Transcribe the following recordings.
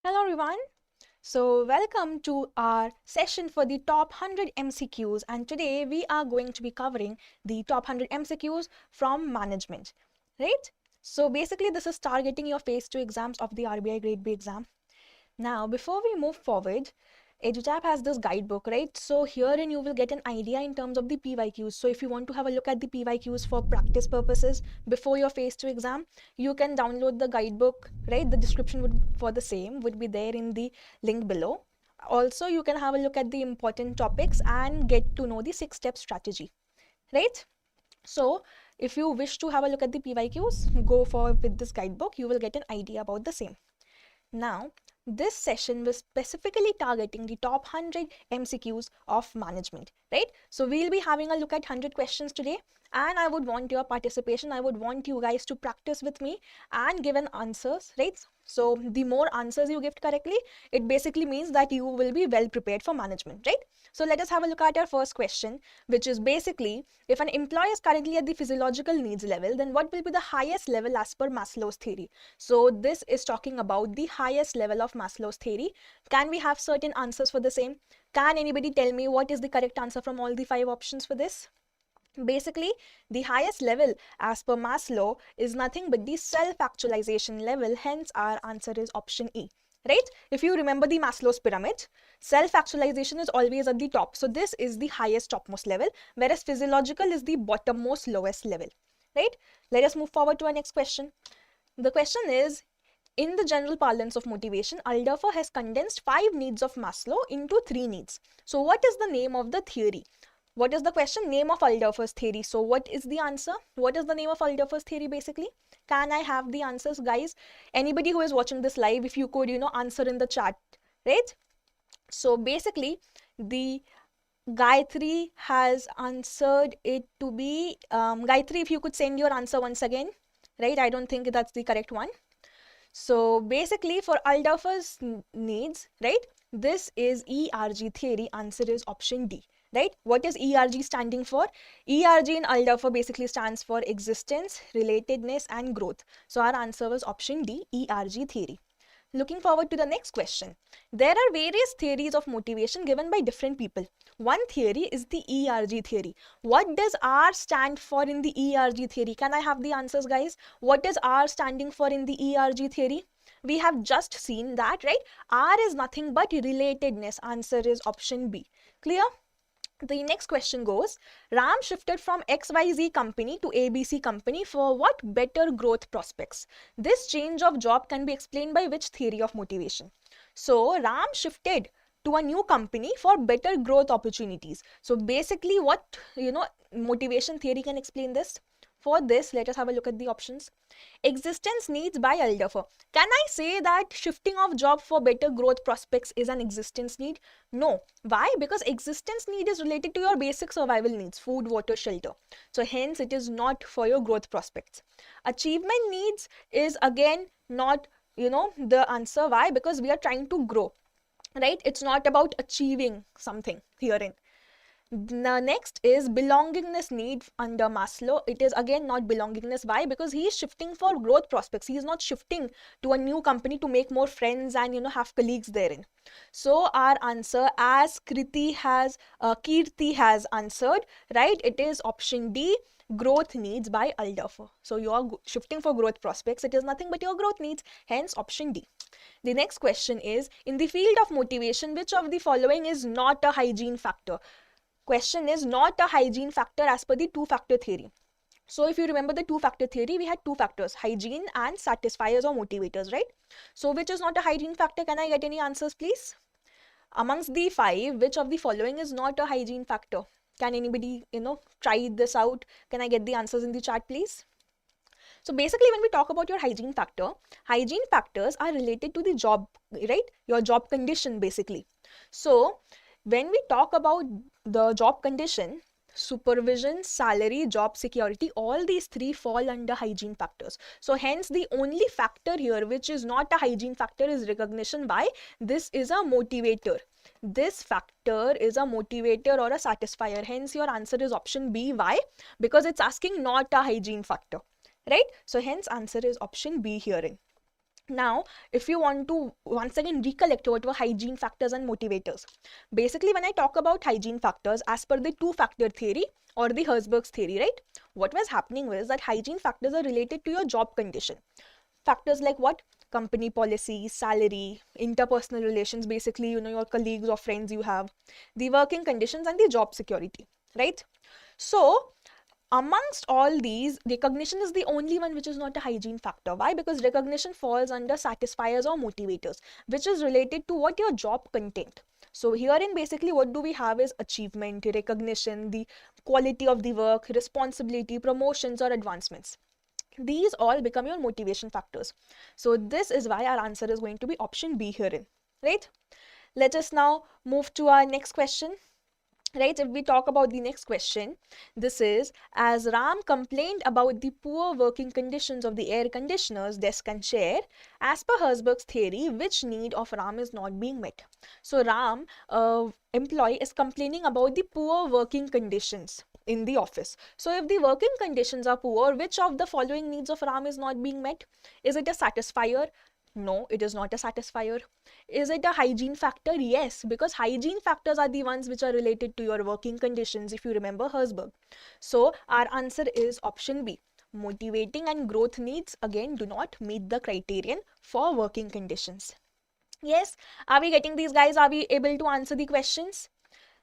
Hello everyone. So welcome to our session for the top 100 MCQs, and today we are going to be covering the top 100 MCQs from management, right? So basically this is targeting your phase 2 exams of the RBI Grade B exam. Now, before we move forward, EduTap has this guidebook, right? So herein you will get an idea in terms of the PYQs. So if you want to have a look at the PYQs for practice purposes before your phase 2 exam, you can download the guidebook, right? The description for the same would be there in the link below. Also, you can have a look at the important topics and get to know the 6-step strategy, right? So if you wish to have a look at the PYQs, go for with this guidebook, you will get an idea about the same. Now, this session was specifically targeting the top 100 MCQs of management, right? So we'll be having a look at 100 questions today, and I would want your participation. I would want you guys to practice with me and give an answers, right? So the more answers you give correctly, it basically means that you will be well prepared for management, right? So let us have a look at our first question, which is basically, if an employee is currently at the physiological needs level, then what will be the highest level as per Maslow's theory? So this is talking about the highest level of Maslow's theory. Can we have certain answers for the same? Can anybody tell me what is the correct answer from all the 5 options for this? Basically, the highest level as per Maslow is nothing but the self-actualization level. Hence, our answer is option E. Right? If you remember the Maslow's pyramid, self-actualization is always at the top. So this is the highest topmost level, whereas physiological is the bottommost lowest level. Right? Let us move forward to our next question. The question is, in the general parlance of motivation, Alderfer has condensed 5 needs of Maslow into 3 needs. So what is the name of the theory? What is the question? Name of Alderfer's theory. So what is the answer? What is the name of Alderfer's theory basically? Can I have the answers, guys? Anybody who is watching this live, if you could, answer in the chat, right? So basically, the Gayatri has answered it to be, Gayatri, if you could send your answer once again, right? I don't think that's the correct one. So basically for Alderfer's needs, right? This is ERG theory. Answer is option D. Right? What is ERG standing for? ERG in Alderfer basically stands for existence, relatedness, and growth. So our answer was option D, ERG theory. Looking forward to the next question. There are various theories of motivation given by different people. One theory is the ERG theory. What does R stand for in the ERG theory? Can I have the answers, guys? What is R standing for in the ERG theory? We have just seen that, right? R is nothing but relatedness. Answer is option B. Clear? The next question goes, Ram shifted from XYZ company to ABC company for what better growth prospects? This change of job can be explained by which theory of motivation? So Ram shifted to a new company for better growth opportunities. So basically what, motivation theory can explain this? For this, let us have a look at the options. Existence needs by Alderfer. Can I say that shifting of job for better growth prospects is an existence need? No. Why? Because existence need is related to your basic survival needs, food, water, shelter. So hence it is not for your growth prospects. Achievement needs is again not, the answer. Why? Because we are trying to grow, right? It's not about achieving something herein. The next is belongingness need under Maslow. It is again not belongingness. Why? Because he is shifting for growth prospects. He is not shifting to a new company to make more friends and have colleagues therein. So our answer, as Kirti has answered, right? It is option D, growth needs by Alderfer. So you are shifting for growth prospects. It is nothing but your growth needs. Hence option D. The next question is, in the field of motivation, which of the following is not a hygiene factor? Question is not a hygiene factor as per the 2-factor theory. So if you remember the 2-factor theory, we had 2 factors, hygiene and satisfiers or motivators, right? So which is not a hygiene factor? Can I get any answers, please? Amongst the 5, which of the following is not a hygiene factor? Can anybody, try this out? Can I get the answers in the chat, please? So basically, when we talk about your hygiene factors are related to the job, right? Your job condition, basically. So when we talk about the job condition, supervision, salary, job security, all these 3 fall under hygiene factors. So hence the only factor here which is not a hygiene factor is recognition. Why? This is a motivator. This factor is a motivator or a satisfier. Hence your answer is option B. Why? Because it's asking not a hygiene factor, right? So hence answer is option B herein. Now, if you want to once again recollect what were hygiene factors and motivators, basically when I talk about hygiene factors as per the two-factor theory or the Herzberg's theory, right? What was happening was that hygiene factors are related to your job condition. Factors like what? Company policy, salary, interpersonal relations, basically, your colleagues or friends you have, the working conditions and the job security, right? So, amongst all these, recognition is the only one which is not a hygiene factor. Why? Because recognition falls under satisfiers or motivators, which is related to what your job content. So herein basically what do we have is achievement, recognition, the quality of the work, responsibility, promotions or advancements. These all become your motivation factors. So this is why our answer is going to be option B herein, right? Let us now move to our next question. Right, if we talk about the next question, this is, as Ram complained about the poor working conditions of the air conditioners, desk and chair, as per Herzberg's theory, which need of Ram is not being met? So Ram, employee, is complaining about the poor working conditions in the office. So if the working conditions are poor, which of the following needs of Ram is not being met? Is it a satisfier? No, it is not a satisfier. Is it a hygiene factor? Yes, because hygiene factors are the ones which are related to your working conditions, if you remember Herzberg. So our answer is option B. Motivating and growth needs again do not meet the criterion for working conditions. Yes, are we getting these, guys? Are we able to answer the questions?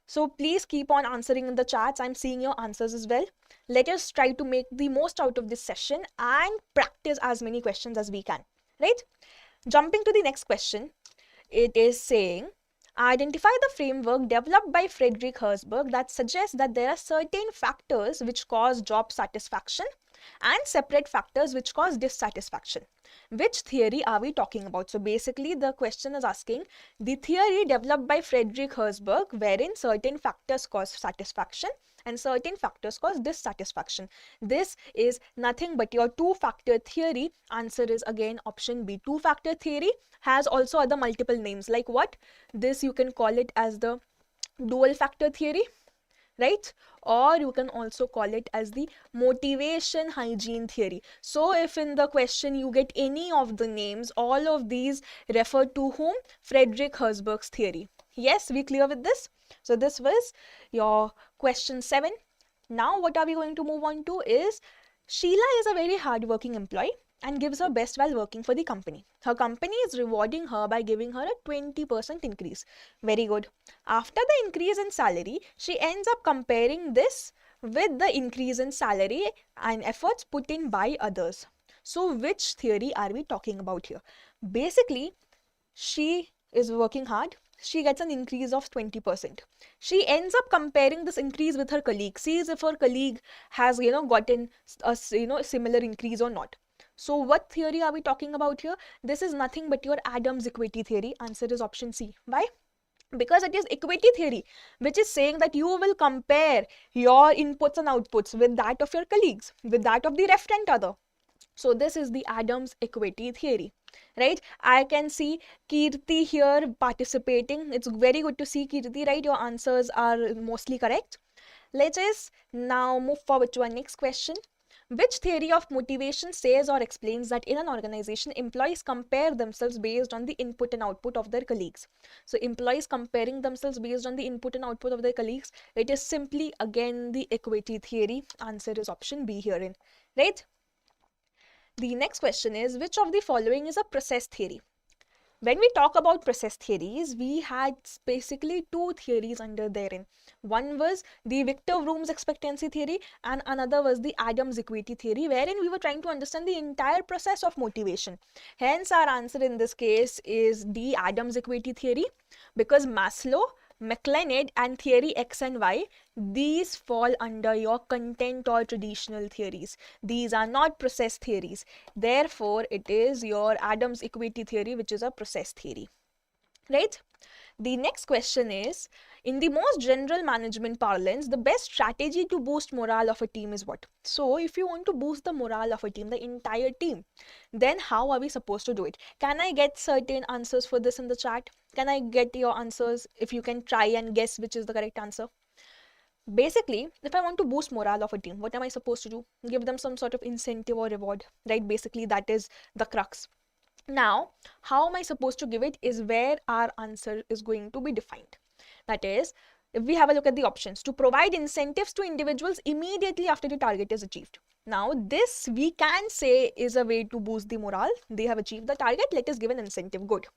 So please keep on answering in the chats. I'm seeing your answers as well. Let us try to make the most out of this session and practice as many questions as we can, right? Jumping to the next question, it is saying, identify the framework developed by Friedrich Herzberg that suggests that there are certain factors which cause job satisfaction and separate factors which cause dissatisfaction. Which theory are we talking about? So basically the question is asking the theory developed by Friedrich Herzberg wherein certain factors cause satisfaction and certain factors cause dissatisfaction. This is nothing but your two-factor theory. Answer is again option B. Two-factor theory has also other multiple names, like what? This you can call it as the dual factor theory, right? Or you can also call it as the motivation hygiene theory. So if in the question you get any of the names, all of these refer to whom? Friedrich Herzberg's theory. Yes, we clear with this? So this was your question 7. Now what are we going to move on to is, Sheila is a very hardworking employee and gives her best while working for the company. Her company is rewarding her by giving her a 20% increase. Very good. After the increase in salary, she ends up comparing this with the increase in salary and efforts put in by others. So which theory are we talking about here? Basically, she is working hard. She gets an increase of 20%. She ends up comparing this increase with her colleague, sees if her colleague has, gotten a, similar increase or not. So what theory are we talking about here? This is nothing but your Adams equity theory. Answer is option C. Why? Because it is equity theory, which is saying that you will compare your inputs and outputs with that of your colleagues, with that of the referent other. So this is the Adams equity theory, right? I can see Kirti here participating. It's very good to see Kirti, right? Your answers are mostly correct. Let us now move forward to our next question. Which theory of motivation says or explains that in an organization, employees compare themselves based on the input and output of their colleagues? So employees comparing themselves based on the input and output of their colleagues, it is simply again the equity theory. Answer is option B herein, right? The next question is, which of the following is a process theory? When we talk about process theories, we had basically two theories under therein. One was the Victor Vroom's expectancy theory and another was the Adams equity theory, wherein we were trying to understand the entire process of motivation. Hence our answer in this case is the Adams equity theory, because Maslow, MacLeod and theory X and Y, these fall under your content or traditional theories. These are not process theories. Therefore, it is your Adams equity theory, which is a process theory, right? The next question is, in the most general management parlance, the best strategy to boost morale of a team is what? So if you want to boost the morale of a team, the entire team, then how are we supposed to do it? Can I get certain answers for this in the chat? Can I get your answers if you can try and guess which is the correct answer? Basically, if I want to boost morale of a team, what am I supposed to do? Give them some sort of incentive or reward, right? Basically, that is the crux. Now, how am I supposed to give it is where our answer is going to be defined. That is, if we have a look at the options, to provide incentives to individuals immediately after the target is achieved. Now, this we can say is a way to boost the morale. They have achieved the target, let us give an incentive. Good.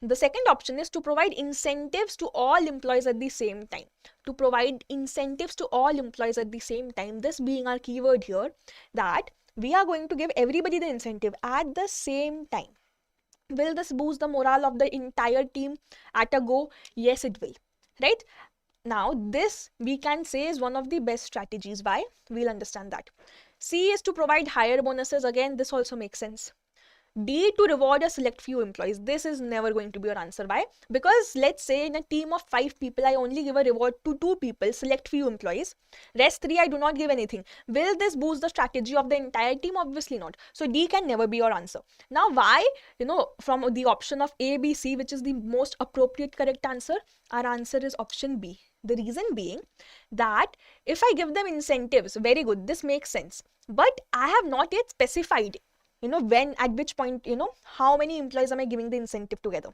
The second option is to provide incentives to all employees at the same time. To provide incentives to all employees at the same time, this being our keyword here, that we are going to give everybody the incentive at the same time. Will this boost the morale of the entire team at a go? Yes, it will. Right? Now, this we can say is one of the best strategies. Why? We'll understand that. C is to provide higher bonuses. Again, this also makes sense. D, to reward a select few employees. This is never going to be your answer. Why? Because let's say in a team of 5 people, I only give a reward to 2 people, select few employees. Rest 3, I do not give anything. Will this boost the strategy of the entire team? Obviously not. So D can never be your answer. Now, why? From the option of A, B, C, which is the most appropriate correct answer, our answer is option B. The reason being that if I give them incentives, very good, this makes sense. But I have not yet specified when, at which point, how many employees am I giving the incentive together?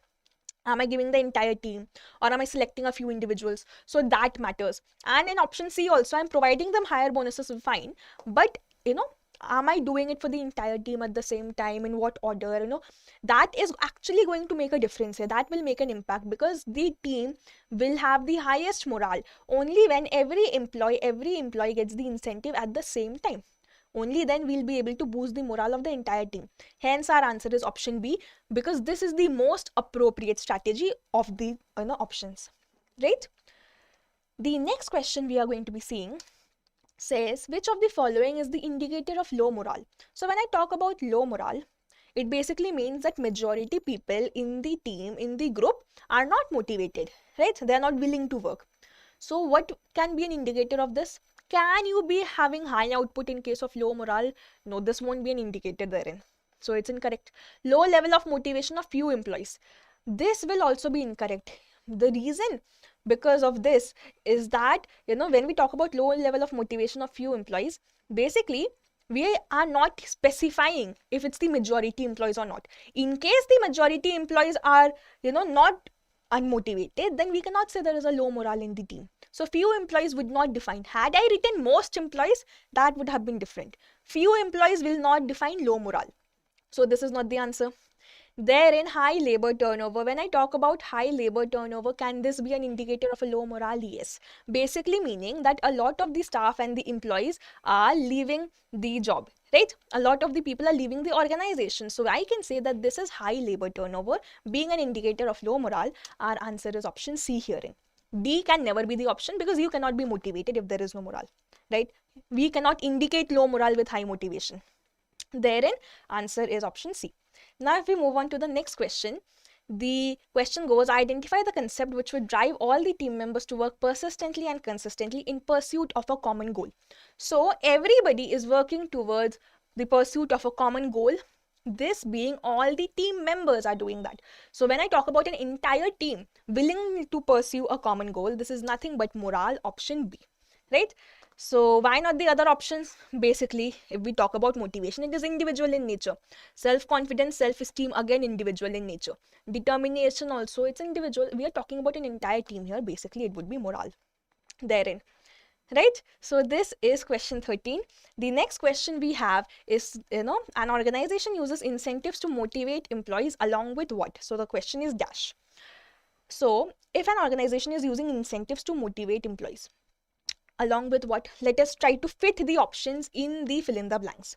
Am I giving the entire team, or am I selecting a few individuals? So that matters. And in option C also, I'm providing them higher bonuses, fine. But, am I doing it for the entire team at the same time? In what order? That is actually going to make a difference here. That will make an impact, because the team will have the highest morale only when every employee gets the incentive at the same time. Only then we'll be able to boost the morale of the entire team. Hence, our answer is option B, because this is the most appropriate strategy of the options. Right? The next question we are going to be seeing says, which of the following is the indicator of low morale? So when I talk about low morale, it basically means that majority people in the team, in the group, are not motivated, right? They are not willing to work. So what can be an indicator of this? Can you be having high output in case of low morale? No, this won't be an indicator therein. So it's incorrect. Low level of motivation of few employees. This will also be incorrect. The reason because of this is that, when we talk about low level of motivation of few employees, basically, we are not specifying if it's the majority employees or not. In case the majority employees are, not unmotivated, then we cannot say there is a low morale in the team. So few employees would not define. Had I written most employees, that would have been different. Few employees will not define low morale. So this is not the answer. Therein, high labor turnover. When I talk about high labor turnover, can this be an indicator of a low morale? Yes. Basically meaning that a lot of the staff and the employees are leaving the job, right? A lot of the people are leaving the organization. So I can say that this is high labor turnover being an indicator of low morale. Our answer is option C herein. D can never be the option, because you cannot be motivated if there is no morale, right? We cannot indicate low morale with high motivation. Therein, answer is option C. Now, if we move on to the next question, the question goes, identify the concept which would drive all the team members to work persistently and consistently in pursuit of a common goal. So, everybody is working towards the pursuit of a common goal. This being all the team members are doing that. So, when I talk about an entire team willing to pursue a common goal, this is nothing but morale, option B, right? So why not the other options? Basically, if we talk about motivation, it is individual in nature. Self-confidence, self-esteem, again individual in nature. Determination also, it's individual. We are talking about an entire team here. Basically, it would be morale therein. Right? So this is question 13. The next question we have is, an organization uses incentives to motivate employees along with what? So the question is dash. So if an organization is using incentives to motivate employees, along with what? Let us try to fit the options in the fill in the blanks.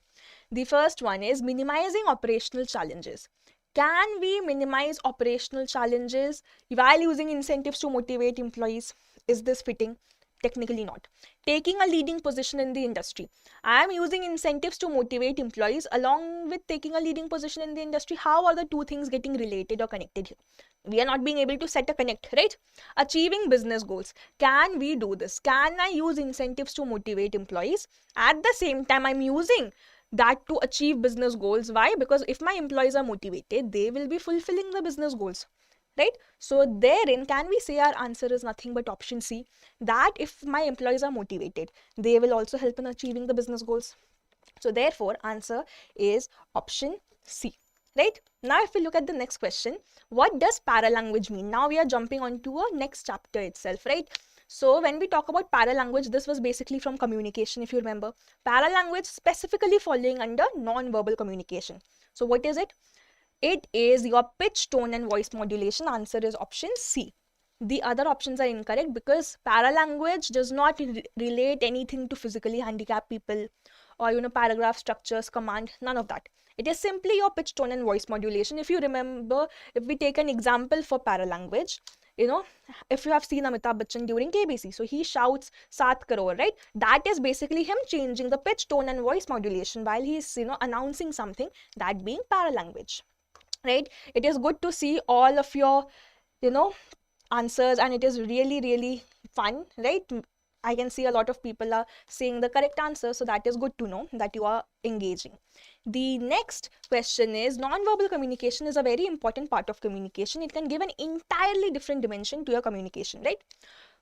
The first one is minimizing operational challenges. Can we minimize operational challenges while using incentives to motivate employees? Is this fitting? Technically not. Taking a leading position in the industry. I am using incentives to motivate employees along with taking a leading position in the industry. How are the two things getting related or connected here? We are not being able to set a connect, right? Achieving business goals. Can we do this? Can I use incentives to motivate employees? At the same time, I'm using that to achieve business goals. Why? Because if my employees are motivated, they will be fulfilling the business goals, right? So therein, can we say our answer is nothing but option C, that if my employees are motivated, they will also help in achieving the business goals. So therefore, answer is option C. right? Now, if we look at the next question, what does paralanguage mean? Now we are jumping onto a next chapter itself, right? So when we talk about paralanguage, this was basically from communication, if you remember. Paralanguage specifically falling under non-verbal communication. So what is it? It is your pitch, tone, and voice modulation. Answer is option C. The other options are incorrect because paralanguage does not relate anything to physically handicapped people or, paragraph structures, command, none of that. It is simply your pitch, tone, and voice modulation. If you remember, if we take an example for paralanguage, if you have seen Amitabh Bachchan during KBC, so he shouts 7 crore, right? That is basically him changing the pitch, tone, and voice modulation while he's, announcing something, that being paralanguage, right? It is good to see all of your, answers, and it is really fun, right? I can see a lot of people are saying the correct answer, so that is good to know that you are engaging. The next question is, non-verbal communication is a very important part of communication. It can give an entirely different dimension to your communication, right?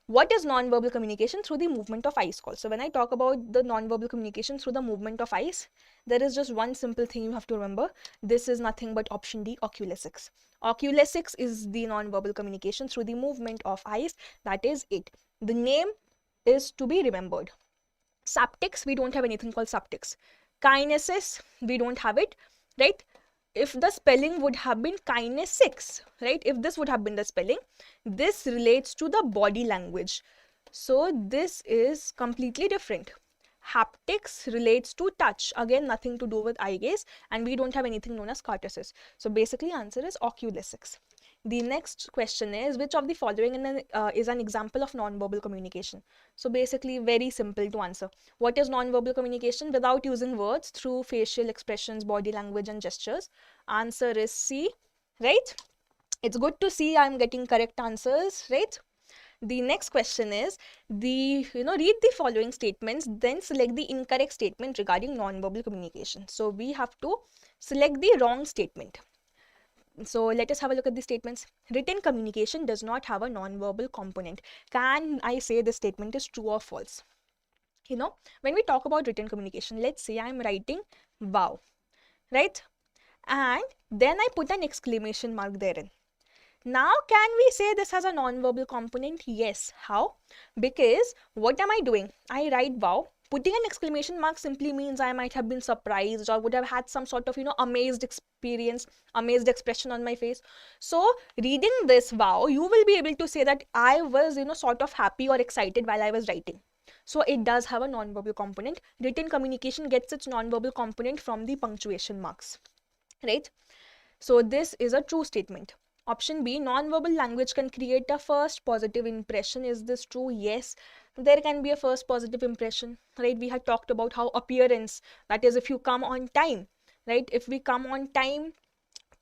What is non-verbal communication? Through the movement of eyes call. So when I talk about the non-verbal communication through the movement of eyes, there is just one simple thing you have to remember. This is nothing but option D, oculesics. Oculesics is the non-verbal communication through the movement of eyes. That is it. The name is to be remembered. Saptics, we don't have anything called saptics. Kinesis, we don't have it, right? If the spelling would have been kinesics, right? If this would have been the spelling, this relates to the body language. So this is completely different. Haptics relates to touch. Again, nothing to do with eye gaze, and we don't have anything known as cortices. So basically, answer is oculesics. The next question is, which of the following is an example of non-verbal communication? So basically, very simple to answer. What is non-verbal communication? Without using words, through facial expressions, body language, and gestures. Answer is C, right? It's good to see I'm getting correct answers, right? The next question is, read the following statements, then select the incorrect statement regarding non-verbal communication. So we have to select the wrong statement. So let us have a look at the statements. Written communication does not have a non-verbal component. Can I say this statement is true or false? When we talk about written communication, let's say I'm writing wow, right? And then I put an exclamation mark therein. Now, can we say this has a non-verbal component? Yes. How? Because what am I doing? I write wow. Putting an exclamation mark simply means I might have been surprised or would have had some sort of, amazed experience, amazed expression on my face. So, reading this wow, you will be able to say that I was, sort of happy or excited while I was writing. So, it does have a non-verbal component. Written communication gets its non-verbal component from the punctuation marks, right? So, this is a true statement. Option B, non-verbal language can create a first positive impression. Is this true? Yes, there can be a first positive impression, right? We had talked about how appearance, that is if you come on time, right? If we come on time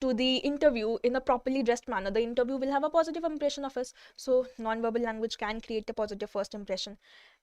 to the interview in a properly dressed manner, the interview will have a positive impression of us. So non-verbal language can create a positive first impression.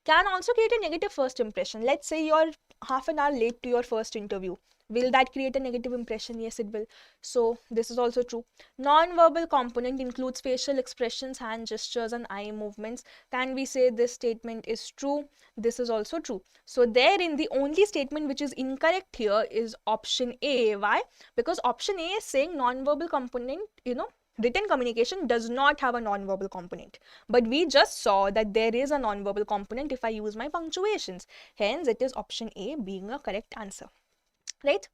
Can also create a negative first impression. Let's say you're half an hour late to your first interview. Will that create a negative impression? Yes, it will. So this is also true. Non-verbal component includes facial expressions, hand gestures, and eye movements. Can we say this statement is true? This is also true. So therein, the only statement which is incorrect here is option A. Why? Because option A is saying non-verbal component, written communication does not have a non-verbal component. But we just saw that there is a non-verbal component if I use my punctuations. Hence, it is option A being a correct answer. Right?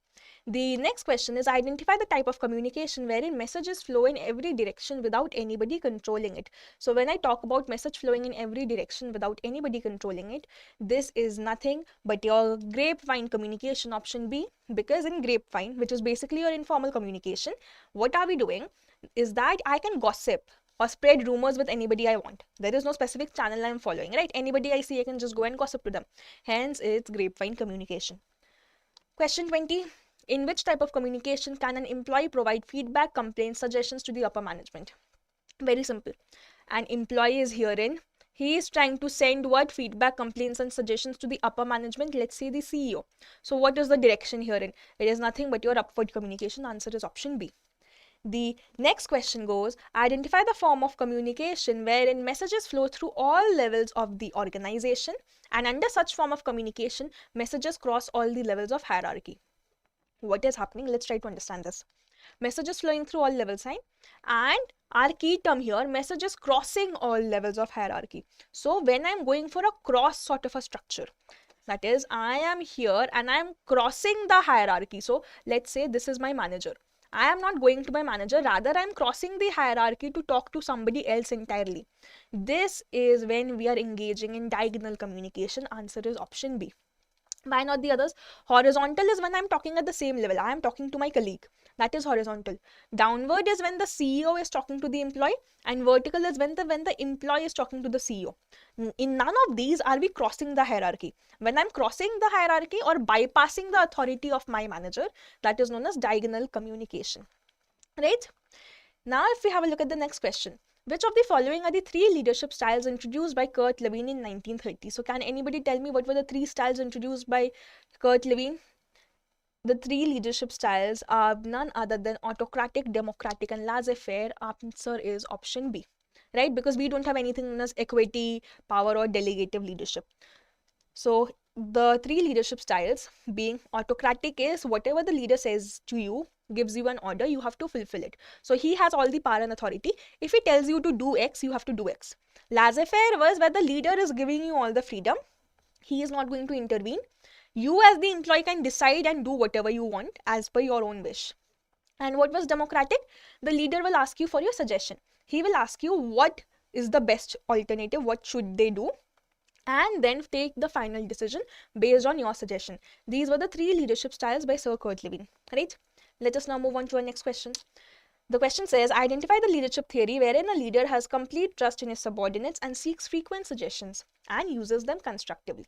The next question is, identify the type of communication wherein messages flow in every direction without anybody controlling it. So when I talk about message flowing in every direction without anybody controlling it, this is nothing but your grapevine communication, option B. Because in grapevine, which is basically your informal communication, what are we doing is that I can gossip or spread rumors with anybody I want. There is no specific channel I'm following, right? Anybody I see, I can just go and gossip to them. Hence, it's grapevine communication. Question 20. In which type of communication can an employee provide feedback, complaints, suggestions to the upper management? Very simple. An employee is herein. He is trying to send what? Feedback, complaints, and suggestions to the upper management. Let's say the CEO. So what is the direction herein? It is nothing but your upward communication. Answer is option B. The next question goes, identify the form of communication wherein messages flow through all levels of the organization, and under such form of communication, messages cross all the levels of hierarchy. What is happening? Let's try to understand this. messages flowing through all levels, right? And our key term here, messages crossing all levels of hierarchy. So when I'm going for a cross sort of a structure, that is, I am here and I am crossing the hierarchy. So let's say this is my manager. I am not going to my manager, rather I am crossing the hierarchy to talk to somebody else entirely. This is when we are engaging in diagonal communication. Answer is option B. Why not the others? Horizontal is when I'm talking at the same level. I am talking to my colleague. That is horizontal. Downward is when the CEO is talking to the employee, and vertical is when the employee is talking to the CEO. In none of these are we crossing the hierarchy. When I'm crossing the hierarchy or bypassing the authority of my manager, that is known as diagonal communication. Right? Now, if we have a look at the next question, which of the following are the three leadership styles introduced by Kurt Lewin in 1930? So, can anybody tell me what were the three styles introduced by Kurt Lewin? The three leadership styles are none other than autocratic, democratic, and laissez-faire. Answer is option B, right? Because we don't have anything known as equity, power, or delegative leadership. So, the three leadership styles being autocratic is whatever the leader says to you, gives you an order, you have to fulfill it. So he has all the power and authority. If he tells you to do X, you have to do X. Laissez-faire was where the leader is giving you all the freedom. He is not going to intervene. You as the employee can decide and do whatever you want as per your own wish. And what was democratic? The leader will ask you for your suggestion. He will ask you what is the best alternative, what should they do, and then take the final decision based on your suggestion. These were the three leadership styles by Sir Kurt Lewin, right? Let us now move on to our next question. The question says, identify the leadership theory wherein a leader has complete trust in his subordinates and seeks frequent suggestions and uses them constructively.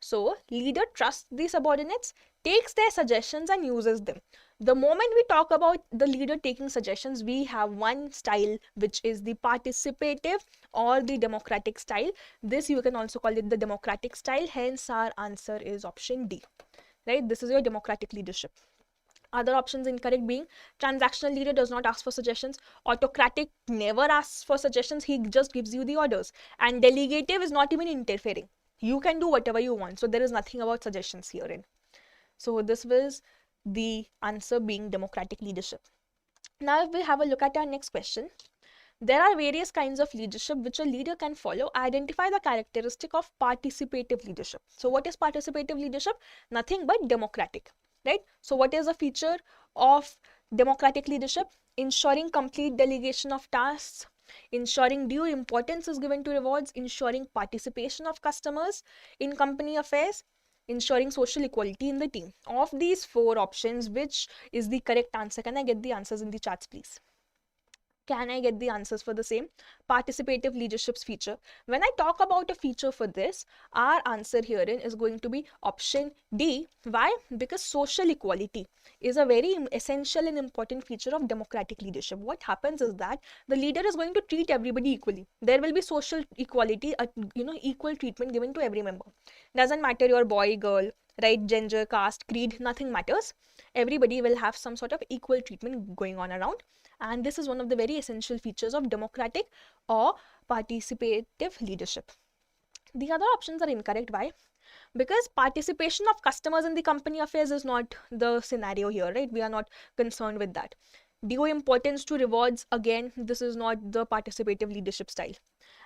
So, leader trusts the subordinates, takes their suggestions and uses them. The moment we talk about the leader taking suggestions, we have one style which is the participative or the democratic style. This you can also call it the democratic style. Hence, our answer is option D. Right? This is your democratic leadership. Other options incorrect being transactional leader does not ask for suggestions, autocratic never asks for suggestions, he just gives you the orders, and delegative is not even interfering. You can do whatever you want. So there is nothing about suggestions herein. So this was the answer being democratic leadership. Now if we have a look at our next question, there are various kinds of leadership which a leader can follow. Identify the characteristic of participative leadership. So what is participative leadership? Nothing but democratic. Right? So what is a feature of democratic leadership? Ensuring complete delegation of tasks, ensuring due importance is given to rewards, ensuring participation of customers in company affairs, ensuring social equality in the team. Of these four options, which is the correct answer? Can I get the answers in the charts, please? Can I get the answers for the same? Participative leadership's feature. When I talk about a feature for this, our answer herein is going to be option D. Why? Because social equality is a very essential and important feature of democratic leadership. What happens is that the leader is going to treat everybody equally. There will be social equality, equal treatment given to every member. Doesn't matter your boy, girl, right, gender, caste, creed, nothing matters. Everybody will have some sort of equal treatment going on around. And this is one of the very essential features of democratic or participative leadership. The other options are incorrect. Why? Because participation of customers in the company affairs is not the scenario here, right? We are not concerned with that. Due importance to rewards, again, this is not the participative leadership style.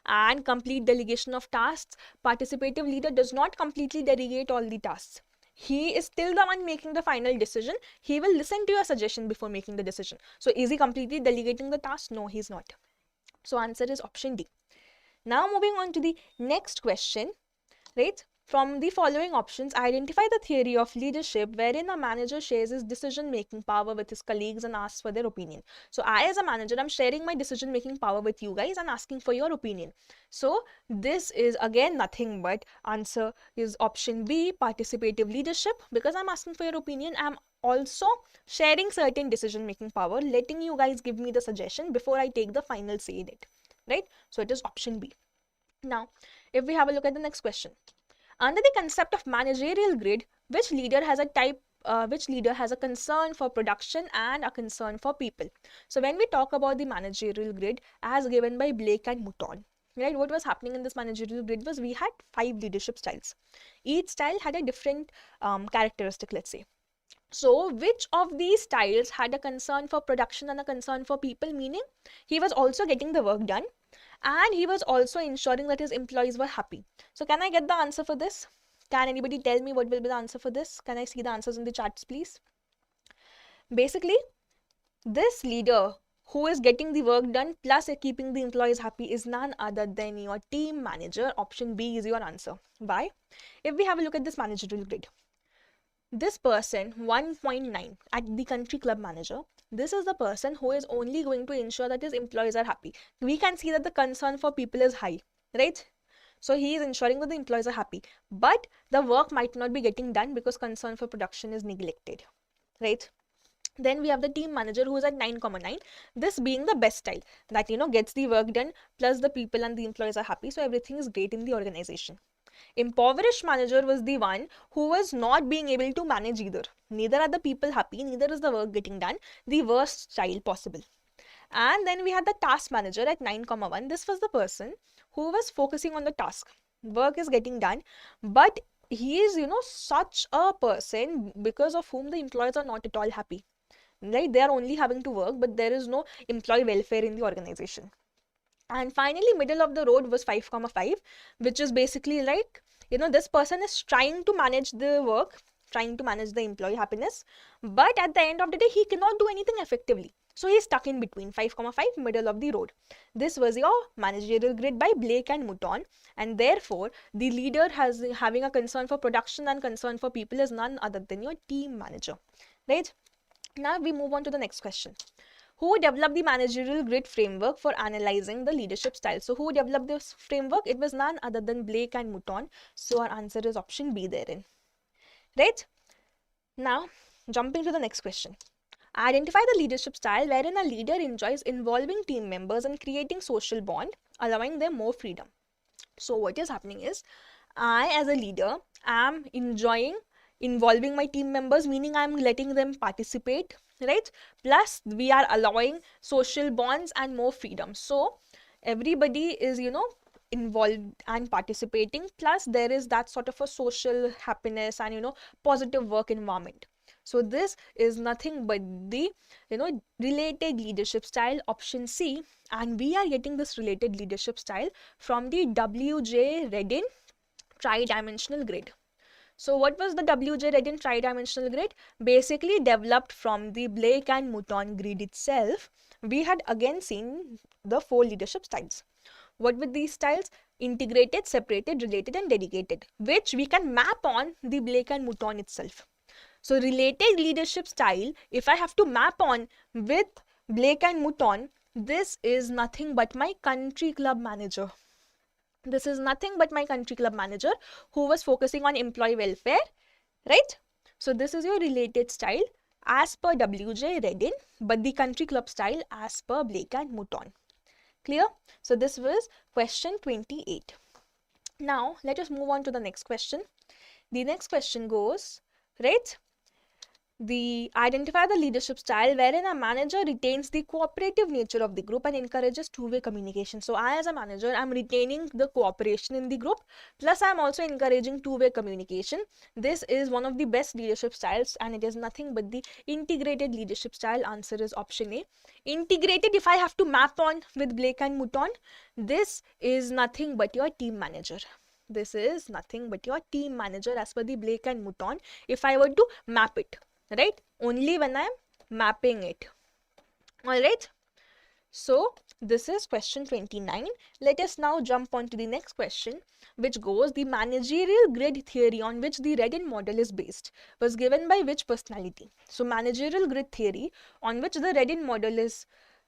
And complete delegation of tasks, participative leader does not completely delegate all the tasks. He is still the one making the final decision. He will listen to your suggestion before making the decision. So is he completely delegating the task? No, he's not. So answer is option D. Now moving on to the next question, right? From the following options, identify the theory of leadership wherein a manager shares his decision-making power with his colleagues and asks for their opinion. So I as a manager, I'm sharing my decision-making power with you guys and asking for your opinion. So this is again nothing but answer is option B, participative leadership. Because I'm asking for your opinion, I'm also sharing certain decision-making power, letting you guys give me the suggestion before I take the final say in it. Right? So it is option B. Now, if we have a look at the next question. Under the concept of managerial grid, which leader has a concern for production and a concern for people? So when we talk about the managerial grid as given by Blake and Mouton, right, what was happening in this managerial grid was we had 5 leadership styles. Each style had a different characteristic, let's say. So which of these styles had a concern for production and a concern for people, meaning he was also getting the work done and he was also ensuring that his employees were happy. So can I get the answer for this? Can anybody tell me what will be the answer for this? Can I see the answers in the chats, please? Basically, this leader who is getting the work done plus keeping the employees happy is none other than your team manager. Option B is your answer. Why? If we have a look at this managerial grid, this person 1.9 at the country club manager, this is the person who is only going to ensure that his employees are happy. We can see that the concern for people is high, right? So he is ensuring that the employees are happy, but the work might not be getting done because concern for production is neglected, right? Then we have the team manager who is at 9.9, this being the best style that gets the work done plus the people and the employees are happy, so everything is great in the organization. Impoverished manager was the one who was not being able to manage either. Neither are the people happy, neither is the work getting done, the worst style possible. And then we had the task manager at 9.1. This was the person who was focusing on the task. Work is getting done, but he is, such a person because of whom the employees are not at all happy. Right? They are only having to work, but there is no employee welfare in the organization. And finally, middle of the road was 5.5, which is basically like, this person is trying to manage the work, trying to manage the employee happiness, but at the end of the day, he cannot do anything effectively. So he's stuck in between 5.5, middle of the road. This was your managerial grid by Blake and Mouton, and therefore the leader having a concern for production and concern for people is none other than your team manager, right? Now we move on to the next question. Who developed the managerial grid framework for analyzing the leadership style? So who developed this framework? It was none other than Blake and Mouton. So our answer is option B therein. Right? Now, jumping to the next question. Identify the leadership style wherein a leader enjoys involving team members and creating social bond, allowing them more freedom. So what is happening is, I as a leader am enjoying involving my team members, meaning I'm letting them participate, right? Plus we are allowing social bonds and more freedom. So everybody is, involved and participating, plus there is that sort of a social happiness and, positive work environment. So this is nothing but the, related leadership style, option C. And we are getting this related leadership style from the W.J. Redin tri-dimensional grid. So what was the W.J. Redin tri-dimensional grid? Basically developed from the Blake and Mouton grid itself. We had again seen the 4 leadership styles. What were these styles? Integrated, separated, related and dedicated, which we can map on the Blake and Mouton itself. So related leadership style, if I have to map on with Blake and Mouton, this is nothing but my country club manager. This is nothing but my country club manager who was focusing on employee welfare, right? So this is your related style as per W.J. Redin, but the country club style as per Blake and Mouton. Clear? So this was question 28. Now let us move on to the next question. The next question goes, right? Identify the leadership style wherein a manager retains the cooperative nature of the group and encourages two-way communication. So I as a manager, I'm retaining the cooperation in the group, plus I'm also encouraging two-way communication. This is one of the best leadership styles and it is nothing but the integrated leadership style. Answer is option A. Integrated, if I have to map on with Blake and Mouton, this is nothing but your team manager. This is nothing but your team manager as per the Blake and Mouton if I were to map it. Right? Only when I'm mapping it. Alright. So this is question 29. Let us now jump on to the next question, which goes, the managerial grid theory on which the Redin model is based was given by which personality? So managerial grid theory on which the Redin model is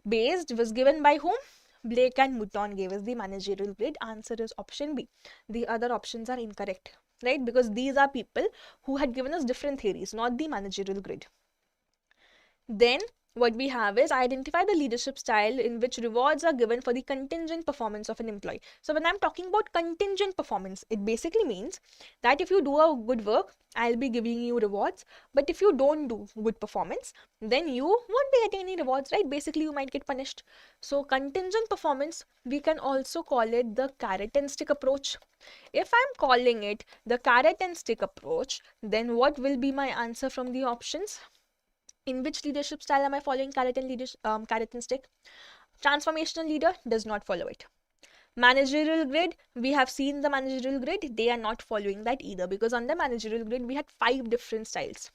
based was given by whom? Blake and Mouton gave us the managerial grid. Answer is option B. The other options are incorrect. Right? Because these are people who had given us different theories, not the managerial grid. Then what we have is identify the leadership style in which rewards are given for the contingent performance of an employee. So when I'm talking about contingent performance, it basically means that if you do a good work, I'll be giving you rewards. But if you don't do good performance, then you won't be getting any rewards, right? Basically, you might get punished. So contingent performance, we can also call it the carrot and stick approach. If I'm calling it the carrot and stick approach, then what will be my answer from the options? In which leadership style am I following carrot and stick? Transformational leader does not follow it. Managerial grid, we have seen the managerial grid, they are not following that either, because under managerial grid we had 5 different styles.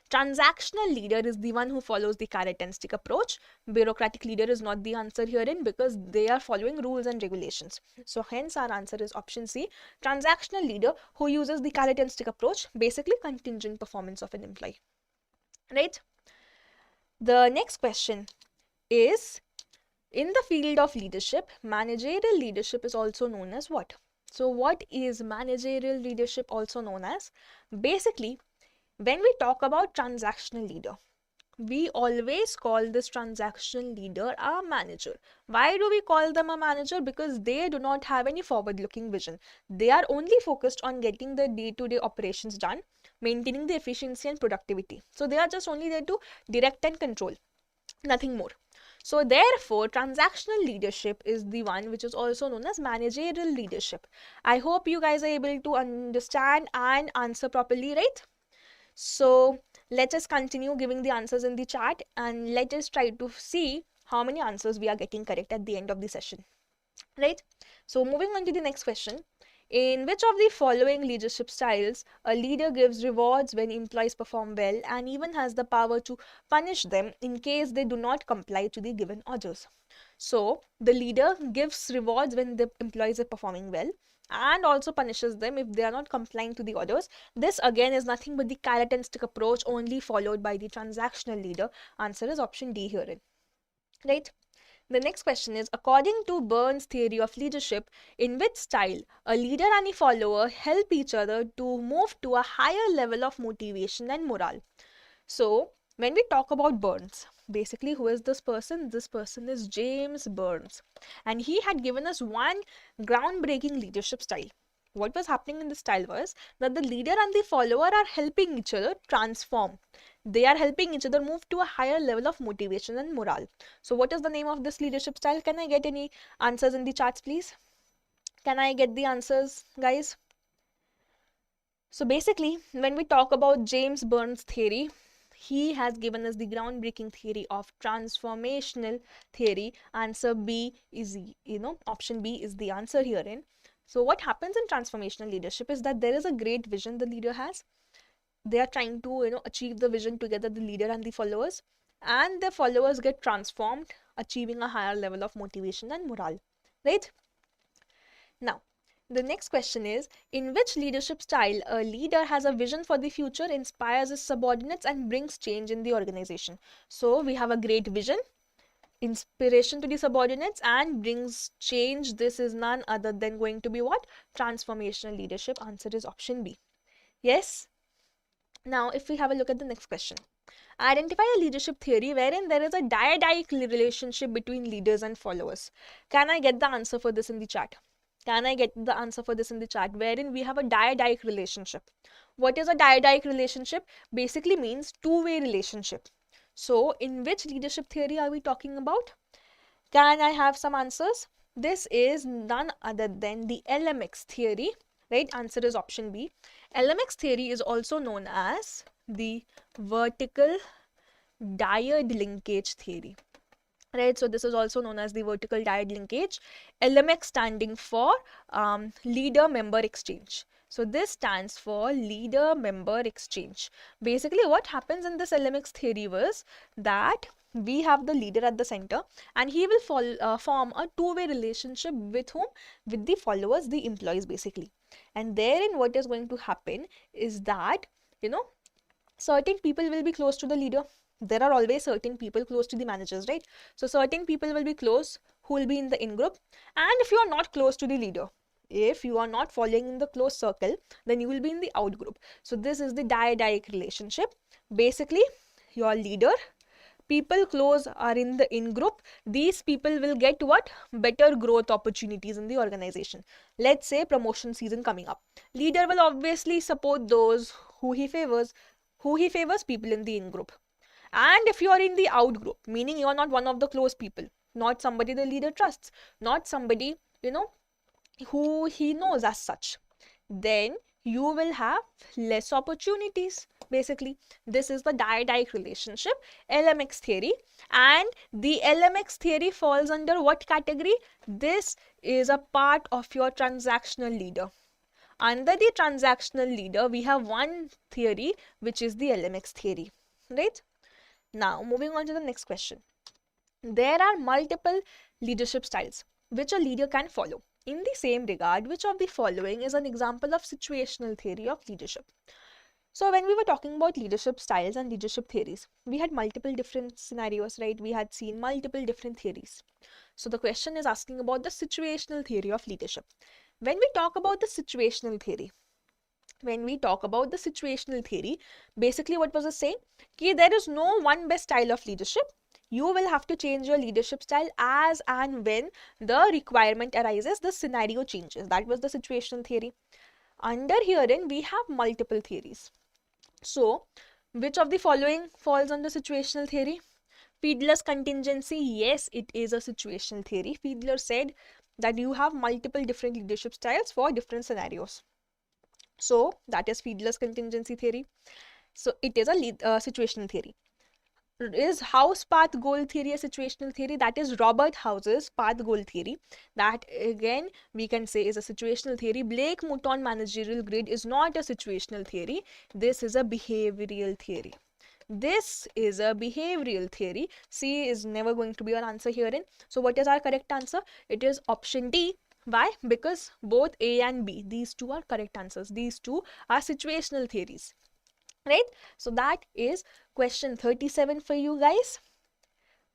Transactional leader is the one who follows the carrot and stick approach. Bureaucratic leader is not the answer herein, because they are following rules and regulations. So hence our answer is option C, transactional leader who uses the carrot and stick approach, basically contingent performance of an employee, right? The next question is, in the field of leadership, managerial leadership is also known as what? So what is managerial leadership also known as? Basically, when we talk about transactional leader, we always call this transactional leader a manager. Why do we call them a manager? Because they do not have any forward-looking vision. They are only focused on getting the day-to-day operations done, maintaining the efficiency and productivity. So they are just only there to direct and control, nothing more. So therefore, transactional leadership is the one which is also known as managerial leadership. I hope you guys are able to understand and answer properly, right? So let us continue giving the answers in the chat, and let us try to see how many answers we are getting correct at the end of the session, right? So moving on to the next question. In which of the following leadership styles a leader gives rewards when employees perform well and even has the power to punish them in case they do not comply to the given orders? So the leader gives rewards when the employees are performing well and also punishes them if they are not complying to the orders. This again is nothing but the carrot and stick approach, only followed by the transactional leader. Answer is option D herein, right? The next question is, according to Burns' theory of leadership, in which style a leader and a follower help each other to move to a higher level of motivation and morale? So when we talk about Burns, basically who is this person? This person is James Burns, and he had given us one groundbreaking leadership style. What was happening in this style was that the leader and the follower are helping each other transform. They are helping each other move to a higher level of motivation and morale. So what is the name of this leadership style? Can I get any answers in the charts, please? Can I get the answers, guys? So basically, when we talk about James Burns' theory, he has given us the groundbreaking theory of transformational theory. Answer B is, option B is the answer herein. So what happens in transformational leadership is that there is a great vision the leader has. They are trying to, achieve the vision together, the leader and the followers, and the followers get transformed, achieving a higher level of motivation and morale, right? Now, the next question is, in which leadership style a leader has a vision for the future, inspires his subordinates and brings change in the organization? So we have a great vision, inspiration to the subordinates, and brings change. This is none other than going to be what? Transformational leadership. Answer is option B. Yes? Now, if we have a look at the next question. Identify a leadership theory wherein there is a dyadic relationship between leaders and followers. Can I get the answer for this in the chat? Can I get the answer for this in the chat? Wherein we have a dyadic relationship. What is a dyadic relationship? Basically means two-way relationship. So, in which leadership theory are we talking about? Can I have some answers? This is none other than the LMX theory, right? Answer is option B. LMX theory is also known as the vertical dyad linkage theory, right? So this is also known as the vertical dyad linkage. LMX standing for leader-member exchange. So this stands for leader-member exchange. Basically, what happens in this LMX theory was that we have the leader at the center, and he will form a two-way relationship with whom? With the followers, the employees, basically. And therein what is going to happen is that, certain people will be close to the leader. There are always certain people close to the managers, right? So certain people will be close who will be in the in-group. And if you are not close to the leader, if you are not following in the close circle, then you will be in the out group. So this is the dyadic relationship. Basically, your leader people close are in the in group, these people will get what? Better growth opportunities in the organization. Let's say promotion season coming up. Leader will obviously support those who he favors. Who he favors? People in the in group. And if you are in the out group, meaning you are not one of the close people, not somebody the leader trusts, not somebody, who he knows as such, then you will have less opportunities. Basically, this is the dyadic relationship, LMX theory. And the LMX theory falls under what category? This is a part of your transactional leader. Under the transactional leader, we have one theory, which is the LMX theory, right? Now, moving on to the next question. There are multiple leadership styles which a leader can follow. In the same regard, which of the following is an example of situational theory of leadership? So when we were talking about leadership styles and leadership theories, we had multiple different scenarios, right? We had seen multiple different theories. So the question is asking about the situational theory of leadership. When we talk about the situational theory, basically what was it saying? Okay, there is no one best style of leadership. You will have to change your leadership style as and when the requirement arises, the scenario changes. That was the situational theory. Under herein, we have multiple theories. So, which of the following falls under situational theory? Fiedler's contingency, yes, it is a situational theory. Fiedler said that you have multiple different leadership styles for different scenarios. So, that is Fiedler's contingency theory. So, it is a situational theory. Is House path goal theory a situational theory? That is Robert House's path goal theory. That again we can say is a situational theory. Blake Mouton managerial grid is not a situational theory. This is a behavioral theory. C is never going to be our answer herein. So what is our correct answer? It is option D. Why? Because both A and B, these two are correct answers. These two are situational theories. Right? So that is question 37 for you guys.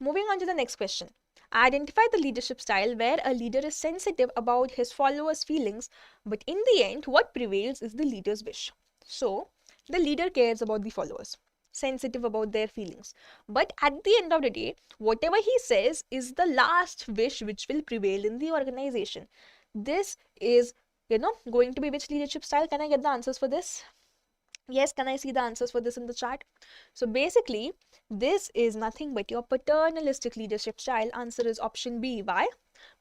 Moving on to the next question. Identify the leadership style where a leader is sensitive about his followers' feelings, but in the end, what prevails is the leader's wish. So, the leader cares about the followers, sensitive about their feelings. But at the end of the day, whatever he says is the last wish which will prevail in the organization. This is, going to be which leadership style? Can I get the answers for this? Yes, can I see the answers for this in the chat? So basically, this is nothing but your paternalistic leadership style. Answer is option B. Why?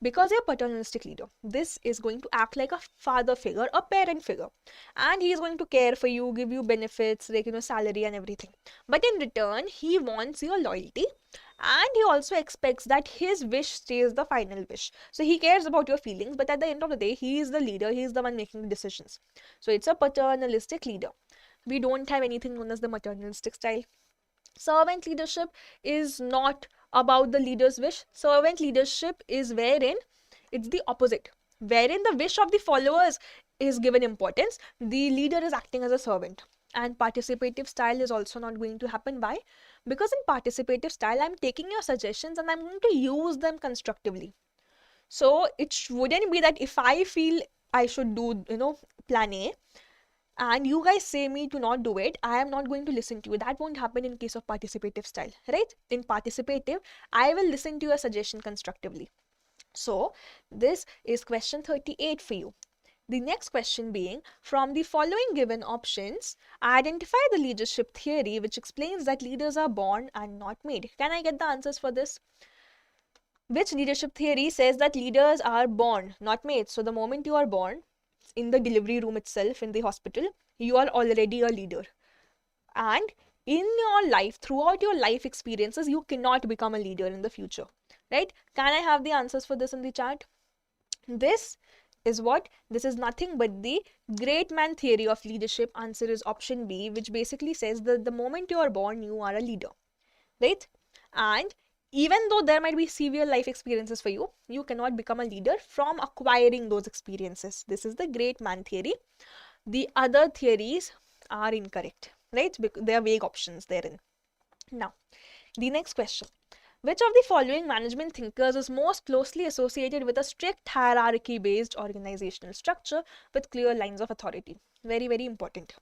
Because you're a paternalistic leader. This is going to act like a father figure, a parent figure. And he is going to care for you, give you benefits, like, salary and everything. But in return, he wants your loyalty. And he also expects that his wish stays the final wish. So he cares about your feelings, but at the end of the day, he is the leader. He is the one making the decisions. So it's a paternalistic leader. We don't have anything known as the maternalistic style. Servant leadership is not about the leader's wish. Servant leadership is wherein it's the opposite. Wherein the wish of the followers is given importance, the leader is acting as a servant. And participative style is also not going to happen. Why? Because in participative style, I'm taking your suggestions and I'm going to use them constructively. So it wouldn't be that if I feel I should do, plan A, and you guys say me to not do it, I am not going to listen to you. That won't happen in case of participative style, right? In participative, I will listen to your suggestion constructively. So this is question 38 for you. The next question being, from the following given options, identify the leadership theory which explains that leaders are born and not made. Can I get the answers for this? Which leadership theory says that leaders are born, not made? So the moment you are born, in the delivery room itself, in the hospital, you are already a leader. And in your life, throughout your life experiences, you cannot become a leader in the future, right? Can I have the answers for this in the chat? This is what? This is nothing but the great man theory of leadership. Answer is option B, which basically says that the moment you are born, you are a leader, right? And even though there might be severe life experiences for you, you cannot become a leader from acquiring those experiences. This is the great man theory. The other theories are incorrect, right? Because there are vague options therein. Now, the next question. Which of the following management thinkers is most closely associated with a strict hierarchy-based organizational structure with clear lines of authority? Very, very important.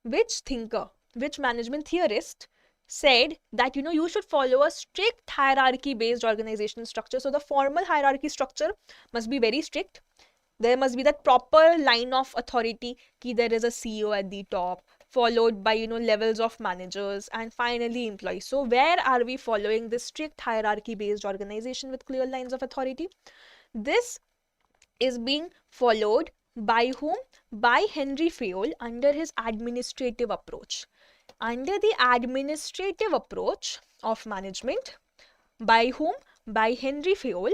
Which thinker, which management theorist said that you should follow a strict hierarchy based organizational structure. So the formal hierarchy structure must be very strict. There must be that proper line of authority, ki there is a CEO at the top, followed by levels of managers, and finally employees. So where are we following this strict hierarchy based organization with clear lines of authority? This is being followed by whom? By Henry Fayol under his administrative approach. Under the administrative approach of management, by whom? By Henry Fayol,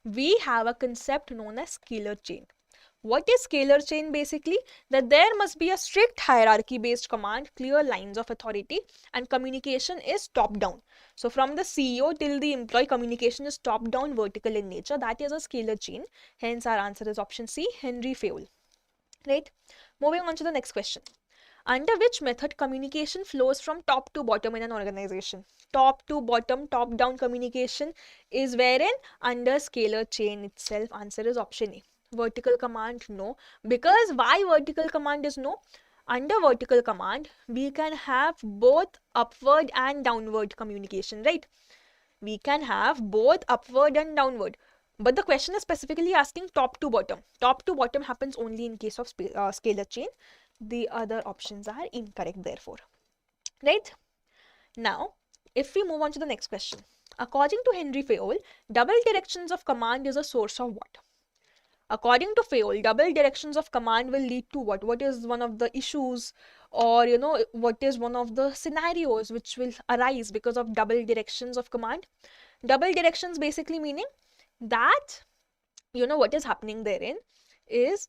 we have a concept known as scalar chain. What is scalar chain? Basically, that there must be a strict hierarchy based command, clear lines of authority, and communication is top down. So from the CEO till the employee, communication is top down, vertical in nature. That is a scalar chain. Hence our answer is option C, Henry Fayol. Right? Moving on to the next question. Under which method communication flows from top to bottom in an organization? Top to bottom, top down communication is wherein? Under scalar chain itself. Answer is option A. Vertical command, no. Because why vertical command is no? Under vertical command, we can have both upward and downward communication, right? We can have both upward and downward. But the question is specifically asking top to bottom. Top to bottom happens only in case of scalar chain. The other options are incorrect therefore. Right? Now, if we move on to the next question. According to Henry Fayol, double directions of command is a source of what? According to Fayol, double directions of command will lead to what? What is one of the issues, or what is one of the scenarios which will arise because of double directions of command? Double directions basically meaning that what is happening therein is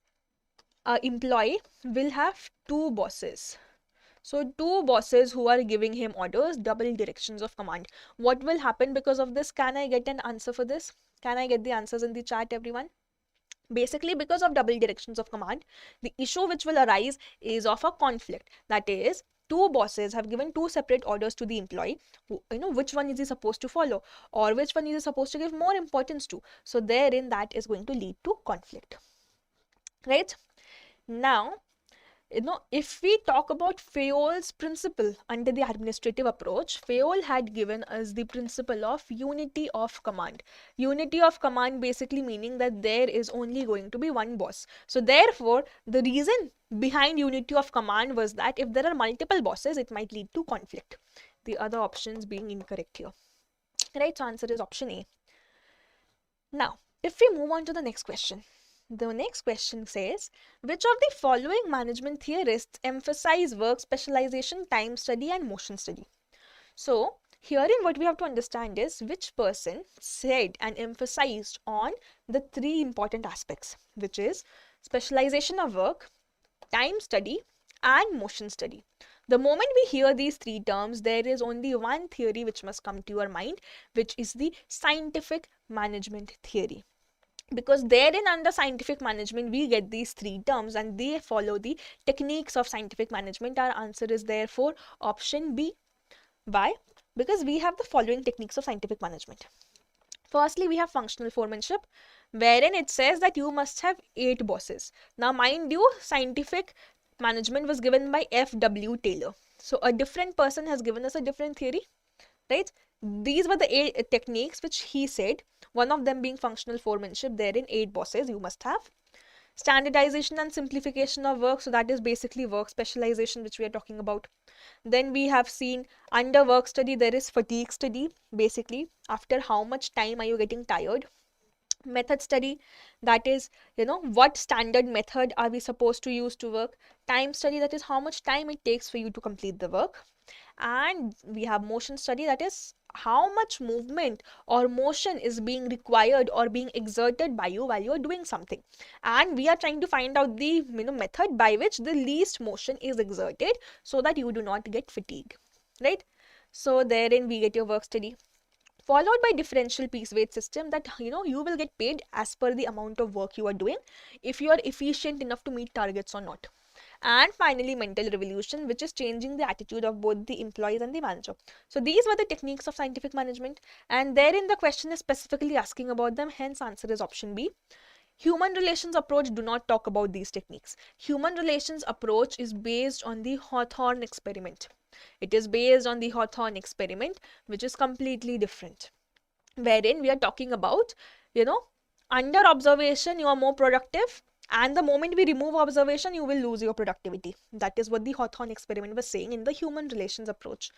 an employee will have two bosses. So two bosses who are giving him orders, double directions of command. What will happen because of this? Can I get an answer for this? Can I get the answers in the chat, everyone? Basically, because of double directions of command, the issue which will arise is of a conflict. That is, two bosses have given two separate orders to the employee. Which one is he supposed to follow, or which one is he supposed to give more importance to? So therein, that is going to lead to conflict. Right? Now, if we talk about Fayol's principle under the administrative approach, Fayol had given us the principle of unity of command. Unity of command basically meaning that there is only going to be one boss. So therefore, the reason behind unity of command was that if there are multiple bosses, it might lead to conflict. The other options being incorrect here. Right, so answer is option A. Now, if we move on to the next question. The next question says, which of the following management theorists emphasize work specialization, time study, and motion study? So, herein what we have to understand is which person said and emphasized on the three important aspects, which is specialization of work, time study, and motion study. The moment we hear these three terms, there is only one theory which must come to your mind, which is the scientific management theory. Because therein under scientific management we get these three terms and they follow the techniques of scientific management. Our answer is therefore option B. Why? Because we have the following techniques of scientific management. Firstly, we have functional foremanship, wherein it says that you must have 8 bosses. Now mind you, scientific management was given by F.W. Taylor. So a different person has given us a different theory, right? These were the 8 techniques which he said, one of them being functional foremanship, therein 8 bosses you must have. Standardization and simplification of work, so that is basically work specialization which we are talking about. Then we have seen under work study there is fatigue study, basically after how much time are you getting tired. Method study, that is what standard method are we supposed to use to work. Time study, that is how much time it takes for you to complete the work. And we have motion study, that is how much movement or motion is being required or being exerted by you while you are doing something. And we are trying to find out the method by which the least motion is exerted so that you do not get fatigue, right? So therein we get your work study, followed by differential piece weight system, that you will get paid as per the amount of work you are doing, if you are efficient enough to meet targets or not. And finally mental revolution, which is changing the attitude of both the employees and the manager. So these were the techniques of scientific management, and therein the question is specifically asking about them, hence answer is option B. Human relations approach do not talk about these techniques. Human relations approach is based on the Hawthorne experiment. It is based on the Hawthorne experiment, which is completely different, wherein we are talking about, under observation you are more productive, and the moment we remove observation you will lose your productivity. That is what the Hawthorne experiment was saying in the human relations approach.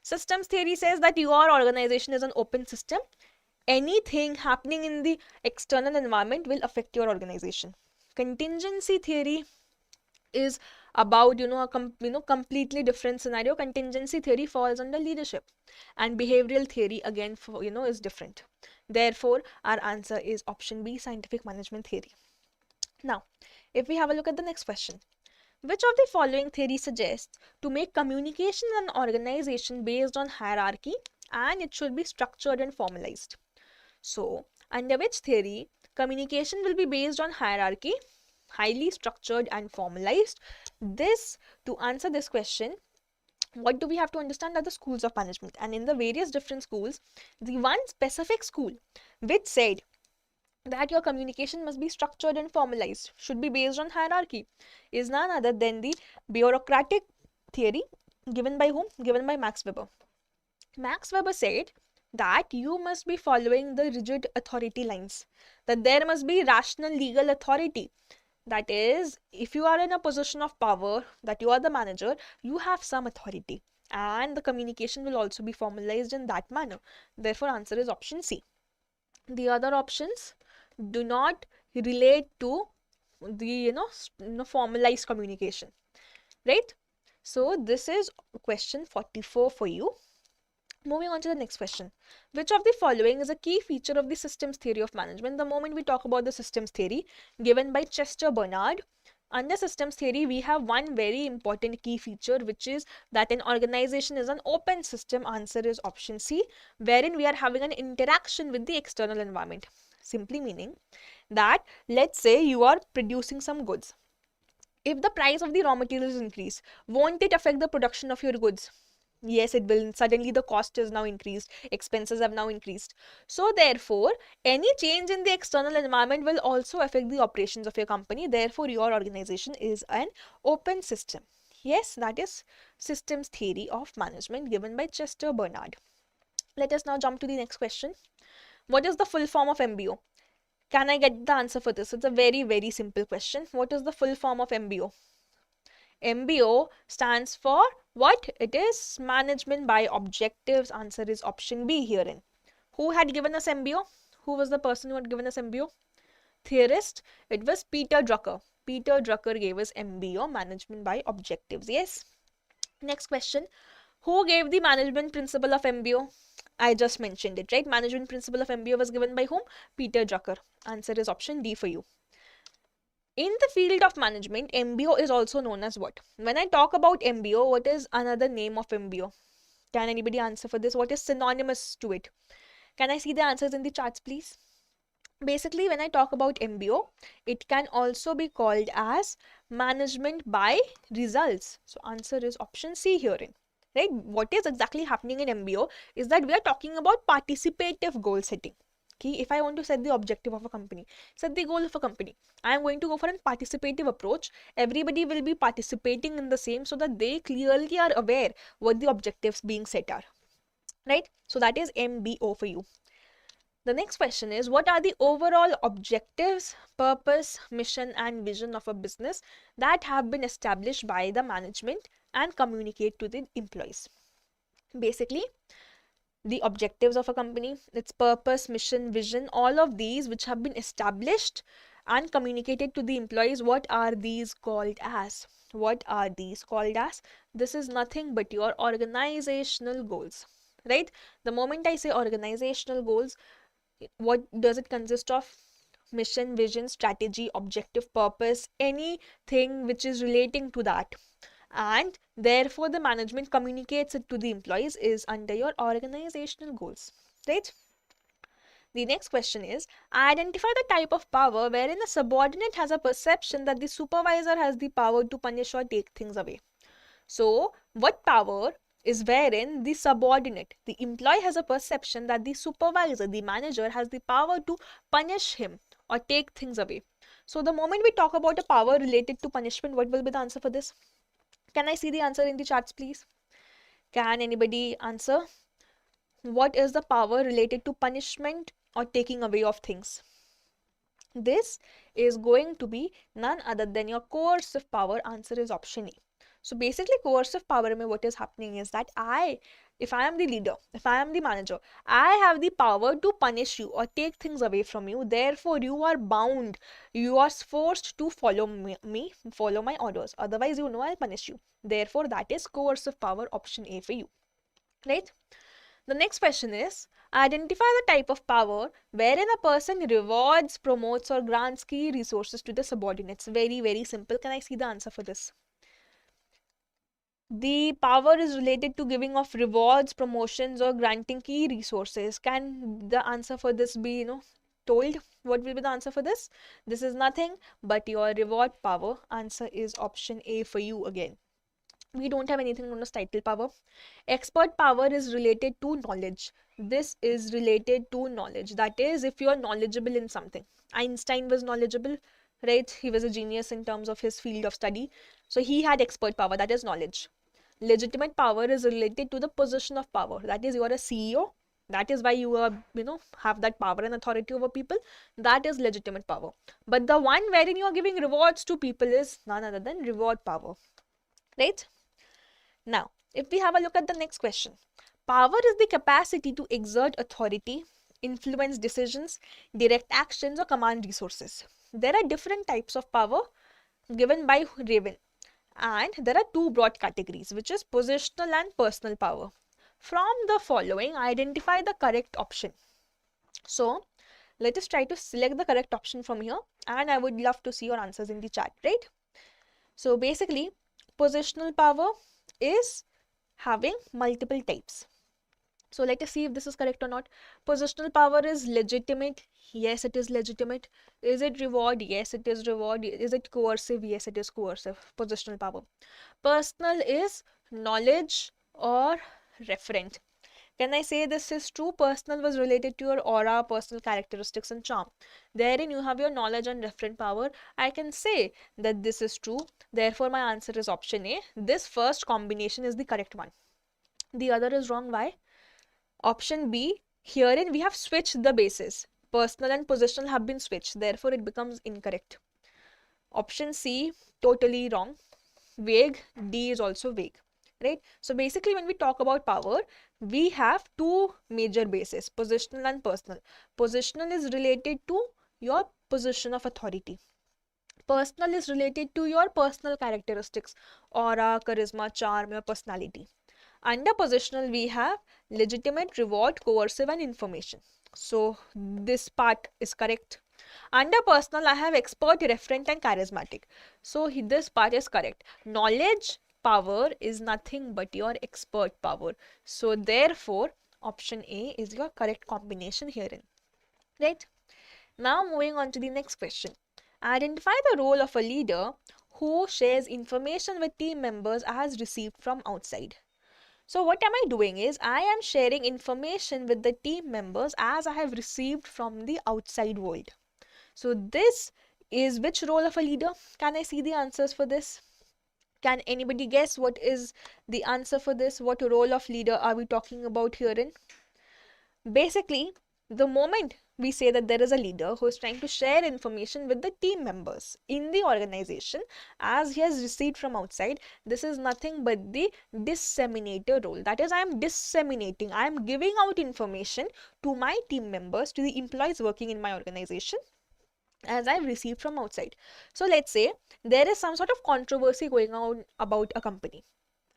Systems theory says that your organization is an open system. Anything happening in the external environment will affect your organization. Contingency theory is about a completely different scenario. Contingency theory falls under leadership, and behavioral theory again is different. Therefore our answer is option B, scientific management theory. Now if we have a look at the next question, which of the following theory suggests to make communication in an organization based on hierarchy and it should be structured and formalized? So under which theory communication will be based on hierarchy, highly structured and formalized? To answer this question, what do we have to understand are the schools of management, and in the various different schools, the one specific school which said that your communication must be structured and formalized, should be based on hierarchy, is none other than the bureaucratic theory, given by whom? Given by Max Weber. Max Weber said that you must be following the rigid authority lines, that there must be rational legal authority. That is, if you are in a position of power, that you are the manager, you have some authority, and the communication will also be formalized in that manner. Therefore answer is option C. The other options do not relate to the formalized communication, right? So this is question 44 for you. Moving on to the next question. Which of the following is a key feature of the systems theory of management? The moment we talk about the systems theory given by Chester Bernard, under systems theory we have one very important key feature, which is that an organization is an open system. Answer is option C, wherein we are having an interaction with the external environment. Simply meaning that, let's say you are producing some goods. If the price of the raw materials increase, won't it affect the production of your goods? Yes, it will. Suddenly the cost is now increased, expenses have now increased. So therefore any change in the external environment will also affect the operations of your company. Therefore your organization is an open system. Yes, that is systems theory of management given by Chester Bernard. Let us now jump to the next question. What is the full form of MBO? Can I get the answer for this? It's a very, very simple question. What is the full form of MBO? MBO stands for what? It is management by objectives. Answer is option B herein. Who had given us MBO? Who was the person who had given us MBO? Theorist. It was Peter Drucker. Peter Drucker gave us MBO, management by objectives. Yes. Next question. Who gave the management principle of MBO? I just mentioned it, right? Management principle of MBO was given by whom? Peter Drucker. Answer is option D for you. In the field of management, MBO is also known as what? When I talk about MBO, what is another name of MBO? Can anybody answer for this? What is synonymous to it? Can I see the answers in the charts, please? Basically, when I talk about MBO, it can also be called as management by results. So answer is option C herein. Right? What is exactly happening in MBO is that we are talking about participative goal setting. Okay? If I want to set the objective of a company, set the goal of a company, I am going to go for a participative approach. Everybody will be participating in the same so that they clearly are aware what the objectives being set are. Right? So that is MBO for you. The next question is, what are the overall objectives, purpose, mission and vision of a business that have been established by the management and communicate to the employees? Basically, the objectives of a company, its purpose, mission, vision, all of these which have been established and communicated to the employees, what are these called as? What are these called as? This is nothing but your organizational goals, right? The moment I say organizational goals, what does it consist of? Mission, vision, strategy, objective, purpose, anything which is relating to that, and therefore the management communicates it to the employees is under your organizational goals, right? The next question is, identify the type of power wherein a subordinate has a perception that the supervisor has the power to punish or take things away. So what power is wherein the subordinate, the employee, has a perception that the supervisor, the manager, has the power to punish him or take things away. So the moment we talk about a power related to punishment, what will be the answer for this? Can I see the answer in the charts, please? Can anybody answer? What is the power related to punishment or taking away of things? This is going to be none other than your coercive power. Answer is option A. So basically coercive power mein what is happening is that if I am the leader, if I am the manager, I have the power to punish you or take things away from you. Therefore, you are bound, you are forced to follow me, follow my orders. Otherwise, you know I'll punish you. Therefore, that is coercive power, option A for you. Right? The next question is, identify the type of power wherein a person rewards, promotes or grants key resources to the subordinates. Very, very simple. Can I see the answer for this? The power is related to giving of rewards, promotions or granting key resources. Can the answer for this be, told? What will be the answer for this? This is nothing but your reward power. Answer is option A for you again. We don't have anything known as title power. Expert power is related to knowledge. This is related to knowledge. That is, if you are knowledgeable in something. Einstein was knowledgeable, right? He was a genius in terms of his field of study. So he had expert power, that is knowledge. Legitimate power is related to the position of power. That is, you are a CEO. That is why you are, have that power and authority over people. That is legitimate power. But the one wherein you are giving rewards to people is none other than reward power. Right? Now, if we have a look at the next question, power is the capacity to exert authority, influence decisions, direct actions or command resources. There are different types of power given by Raven, and there are two broad categories, which is positional and personal power. From the following, identify the correct option. So, let us try to select the correct option from here, and I would love to see your answers in the chat, right? So basically, positional power is having multiple types. So let us see if this is correct or not. Positional power is legitimate. Yes, it is legitimate. Is it reward? Yes, it is reward. Is it coercive? Yes, it is coercive. Positional power. Personal is knowledge or referent. Can I say this is true? Personal was related to your aura, personal characteristics and charm. Therein you have your knowledge and referent power. I can say that this is true. Therefore, my answer is option A. This first combination is the correct one. The other is wrong. Why? Option B, herein we have switched the bases. Personal and positional have been switched. Therefore, it becomes incorrect. Option C, totally wrong. Vague. D is also vague. Right? So basically when we talk about power, we have two major bases, positional and personal. Positional is related to your position of authority. Personal is related to your personal characteristics, aura, charisma, charm, your personality. Under positional, we have legitimate, reward, coercive and information. So this part is correct. Under personal, I have expert, referent and charismatic. So this part is correct. Knowledge power is nothing but your expert power. So therefore, option A is your correct combination herein. Right? Now moving on to the next question. Identify the role of a leader who shares information with team members as received from outside. So what am I doing is I am sharing information with the team members as I have received from the outside world. So this is which role of a leader? Can I see the answers for this? Can anybody guess what is the answer for this? What role of leader are we talking about herein? Basically, the moment we say that there is a leader who is trying to share information with the team members in the organization as he has received from outside, this is nothing but the disseminator role. That is, I am disseminating, I am giving out information to my team members, to the employees working in my organization as I've received from outside. So let's say there is some sort of controversy going on about a company,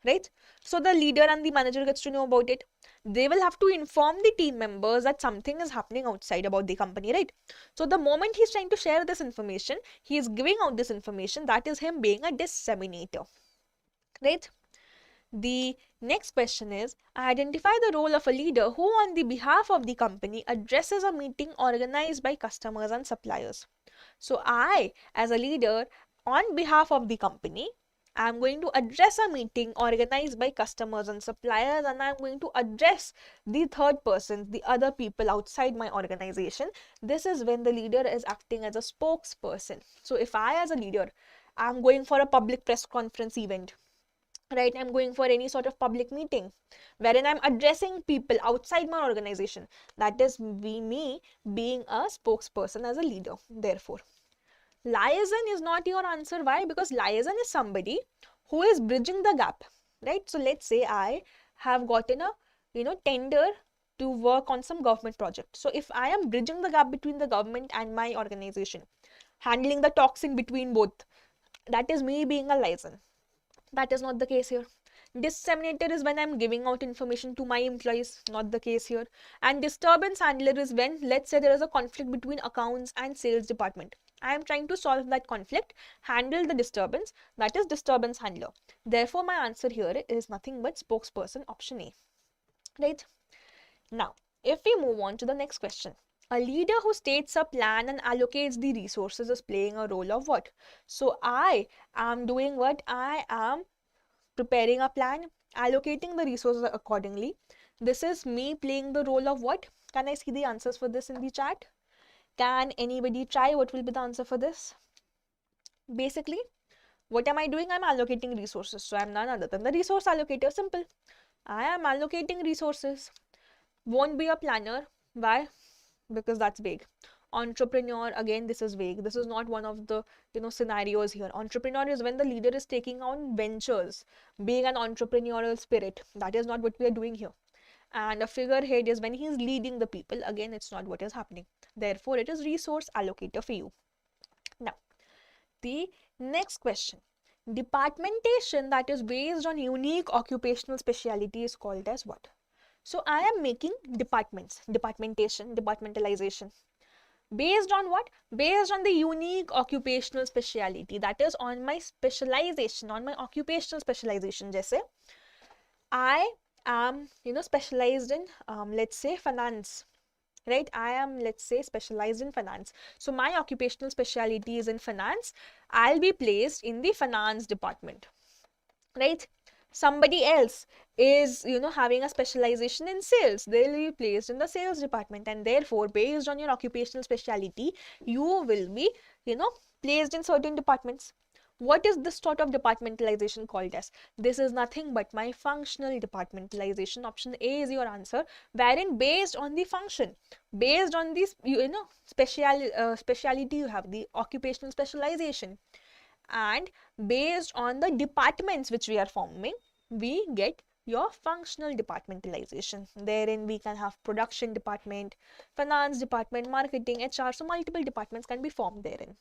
right? So the leader and the manager gets to know about it. They will have to inform the team members that something is happening outside about the company, right? So the moment he's trying to share this information, he is giving out this information. That is him being a disseminator, right? The next question is, identify the role of a leader who on the behalf of the company addresses a meeting organized by customers and suppliers. So I, as a leader, on behalf of the company, I'm going to address a meeting organized by customers and suppliers, and I'm going to address the third persons, the other people outside my organization. This is when the leader is acting as a spokesperson. So if I as a leader, I'm going for a public press conference event, right? I'm going for any sort of public meeting wherein I'm addressing people outside my organization. That is me being a spokesperson as a leader. Therefore, liaison is not your answer. Why? Because liaison is somebody who is bridging the gap, right? So let's say I have gotten a tender to work on some government project. So if I am bridging the gap between the government and my organization, handling the talks in between both, that is me being a liaison. That is not the case here. Disseminator is when I'm giving out information to my employees, not the case here. And disturbance handler is when, let's say, there is a conflict between accounts and sales department. I am trying to solve that conflict, handle the disturbance, that is disturbance handler. Therefore, my answer here is nothing but spokesperson, option A. Right? Now, if we move on to the next question. A leader who states a plan and allocates the resources is playing a role of what? So I am doing what? I am preparing a plan, allocating the resources accordingly. This is me playing the role of what? Can I see the answers for this in the chat? Can anybody try? What will be the answer for this? Basically, what am I doing? I'm allocating resources. So I'm none other than the resource allocator. Simple. I am allocating resources. Won't be a planner. Why? Because that's vague. Entrepreneur, again, this is vague. This is not one of the scenarios here. Entrepreneur is when the leader is taking on ventures, being an entrepreneurial spirit. That is not what we are doing here. And a figurehead is when he is leading the people. Again, it's not what is happening. Therefore, it is resource allocator for you. Now, the next question. Departmentation that is based on unique occupational speciality is called as what? So I am making departments, departmentation, departmentalization. Based on what? Based on the unique occupational speciality, that is on my specialization, on my occupational specialization. Jaise I am specialized in let's say finance, right? I am, let's say, specialized in finance. So my occupational speciality is in finance. I'll be placed in the finance department, right? Somebody else is having a specialization in sales. They'll be placed in the sales department, and therefore based on your occupational speciality you will be placed in certain departments. What is this sort of departmentalization called as? This is nothing but my functional departmentalization. Option A is your answer, wherein based on the function, based on this speciality, you have the occupational specialization, and based on the departments which we are forming, we get your functional departmentalization. Therein we can have production department, finance department, marketing, HR. So multiple departments can be formed therein,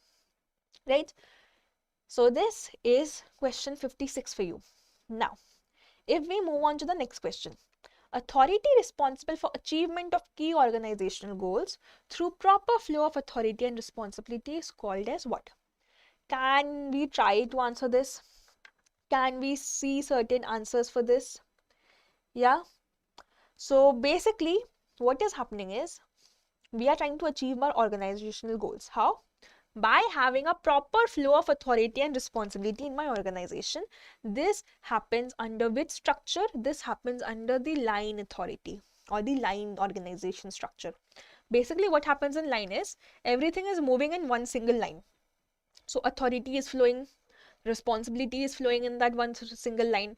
right? So this is question 56 for you. Now, if we move on to the next question. Authority responsible for achievement of key organizational goals through proper flow of authority and responsibility is called as what? Can we try to answer this? Can we see certain answers for this? Yeah. So basically, what is happening is we are trying to achieve our organizational goals. How? By having a proper flow of authority and responsibility in my organization. This happens under which structure? This happens under the line authority or the line organization structure. Basically, what happens in line is everything is moving in one single line. So authority is flowing, responsibility is flowing in that one single line.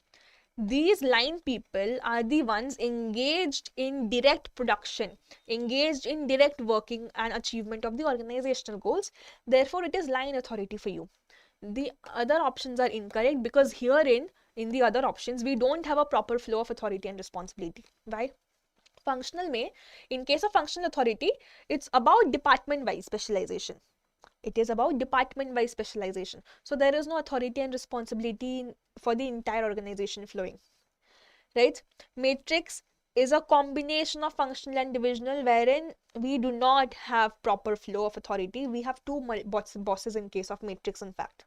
These line people are the ones engaged in direct production, engaged in direct working and achievement of the organizational goals. Therefore, it is line authority for you. The other options are incorrect because herein, in the other options, we don't have a proper flow of authority and responsibility. Why? Functional may, in case of functional authority, it's about department-wise specialization. It is about department-wise specialization. So there is no authority and responsibility for the entire organization flowing, right? Matrix is a combination of functional and divisional, wherein we do not have proper flow of authority. We have two bosses in case of matrix, in fact.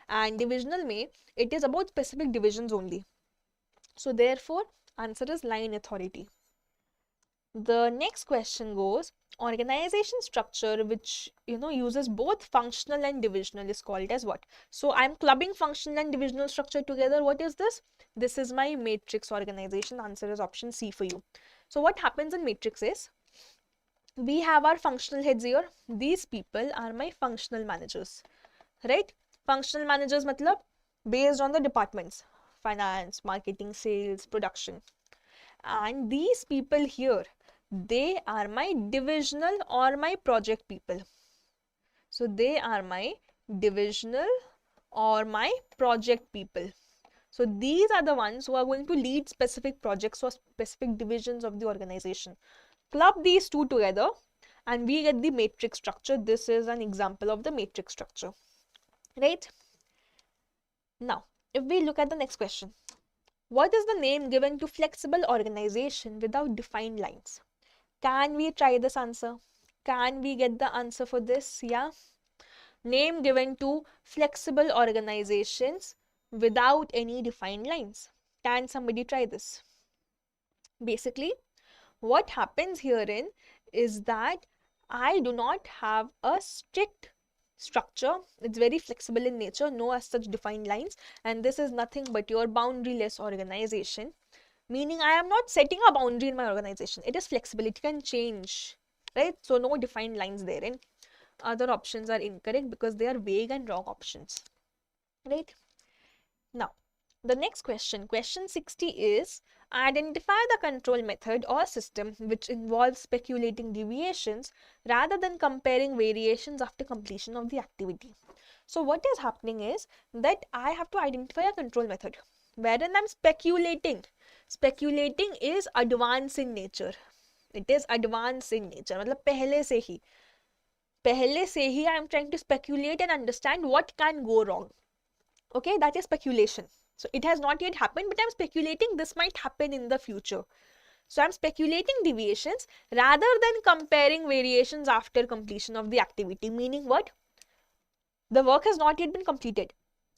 And divisional may, it is about specific divisions only. So therefore, answer is line authority. The next question goes, Organization structure which uses both functional and divisional is called as what? So I'm clubbing functional and divisional structure together. What is this? This is my matrix organization. Answer is option C for you. So what happens in matrix is, we have our functional heads here. These people are my functional managers, right? Functional managers matlab based on the departments: finance, marketing, sales, production. And these people here, they are my divisional or my project people. So they are my divisional or my project people. So these are the ones who are going to lead specific projects or specific divisions of the organization. Club these two together and we get the matrix structure. This is an example of the matrix structure, right? Now, if we look at the next question, what is the name given to flexible organization without defined lines? Can we try this answer? Can we get the answer for this? Yeah. Name given to flexible organizations without any defined lines. Can somebody try this? Basically, what happens herein is that I do not have a strict structure. It's very flexible in nature, no as such defined lines, and this is nothing but your boundaryless organization, meaning I am not setting a boundary in my organization. It is flexible, it can change, right? So no defined lines therein. Other options are incorrect because they are vague and wrong options, right? Now, the next question, question 60 is, identify the control method or system which involves speculating deviations rather than comparing variations after completion of the activity. So what is happening is that I have to identify a control method wherein I'm speculating. Speculating is advanced in nature. It is advanced in nature. मतलब पहले से ही I am trying to speculate and understand what can go wrong. Okay, that is speculation. So it has not yet happened, but I'm speculating this might happen in the future. So I'm speculating deviations rather than comparing variations after completion of the activity. Meaning what? The work has not yet been completed.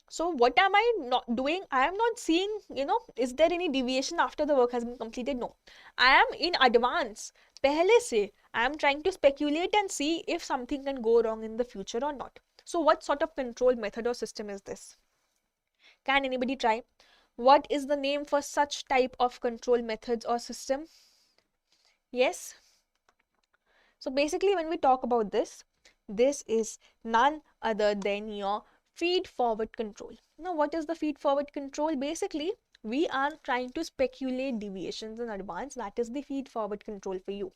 So what am I not doing? I am not seeing, is there any deviation after the work has been completed? No. I am in advance. Pehle se, I am trying to speculate and see if something can go wrong in the future or not. So what sort of control method or system is this? Can anybody try? What is the name for such type of control methods or system? Yes? So basically when we talk about this, this is none other than your feed-forward control. Now what is the feed-forward control? Basically, we are trying to speculate deviations in advance. That is the feed-forward control for you.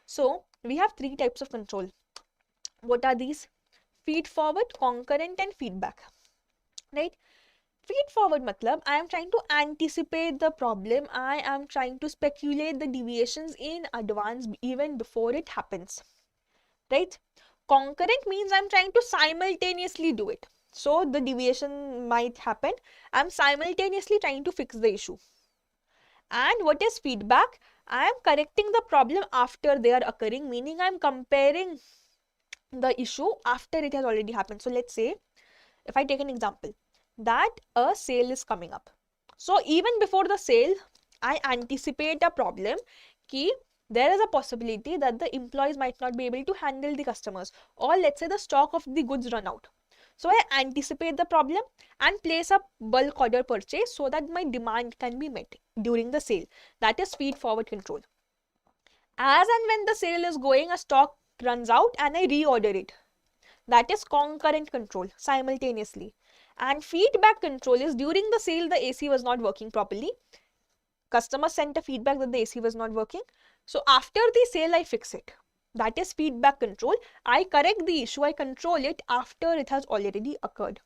So we have three types of control. What are these? Feed-forward, concurrent and feedback. Right? Feed-forward matlab, I am trying to anticipate the problem. I am trying to speculate the deviations in advance even before it happens. Right? Concurrent means I'm trying to simultaneously do it. So the deviation might happen. I'm simultaneously trying to fix the issue. And what is feedback? I am correcting the problem after they are occurring, meaning I'm comparing the issue after it has already happened. So let's say, if I take an example, that a sale is coming up. So even before the sale, I anticipate a problem ki there is a possibility that the employees might not be able to handle the customers, or let's say the stock of the goods run out. So I anticipate the problem and place a bulk order purchase so that my demand can be met during the sale. That is feed forward control. As and when the sale is going, a stock runs out and I reorder it. That is concurrent control, simultaneously. And feedback control is during the sale the AC was not working properly. Customer sent a feedback that the AC was not working. So after the sale I fix it. That is feedback control. I correct the issue, I control it after it has already occurred.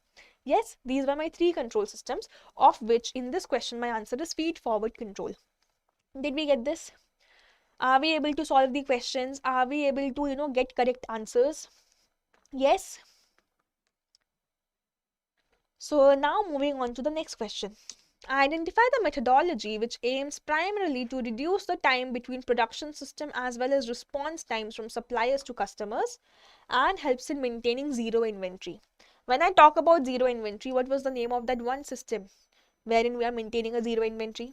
Yes, these were my three control systems, of which in this question my answer is feed forward control. Did we get this? Are we able to solve the questions? Are we able to get correct answers? Yes. So now moving on to the next question. Identify the methodology which aims primarily to reduce the time between production system as well as response times from suppliers to customers and helps in maintaining zero inventory. When I talk about zero inventory, what was the name of that one system wherein we are maintaining a zero inventory?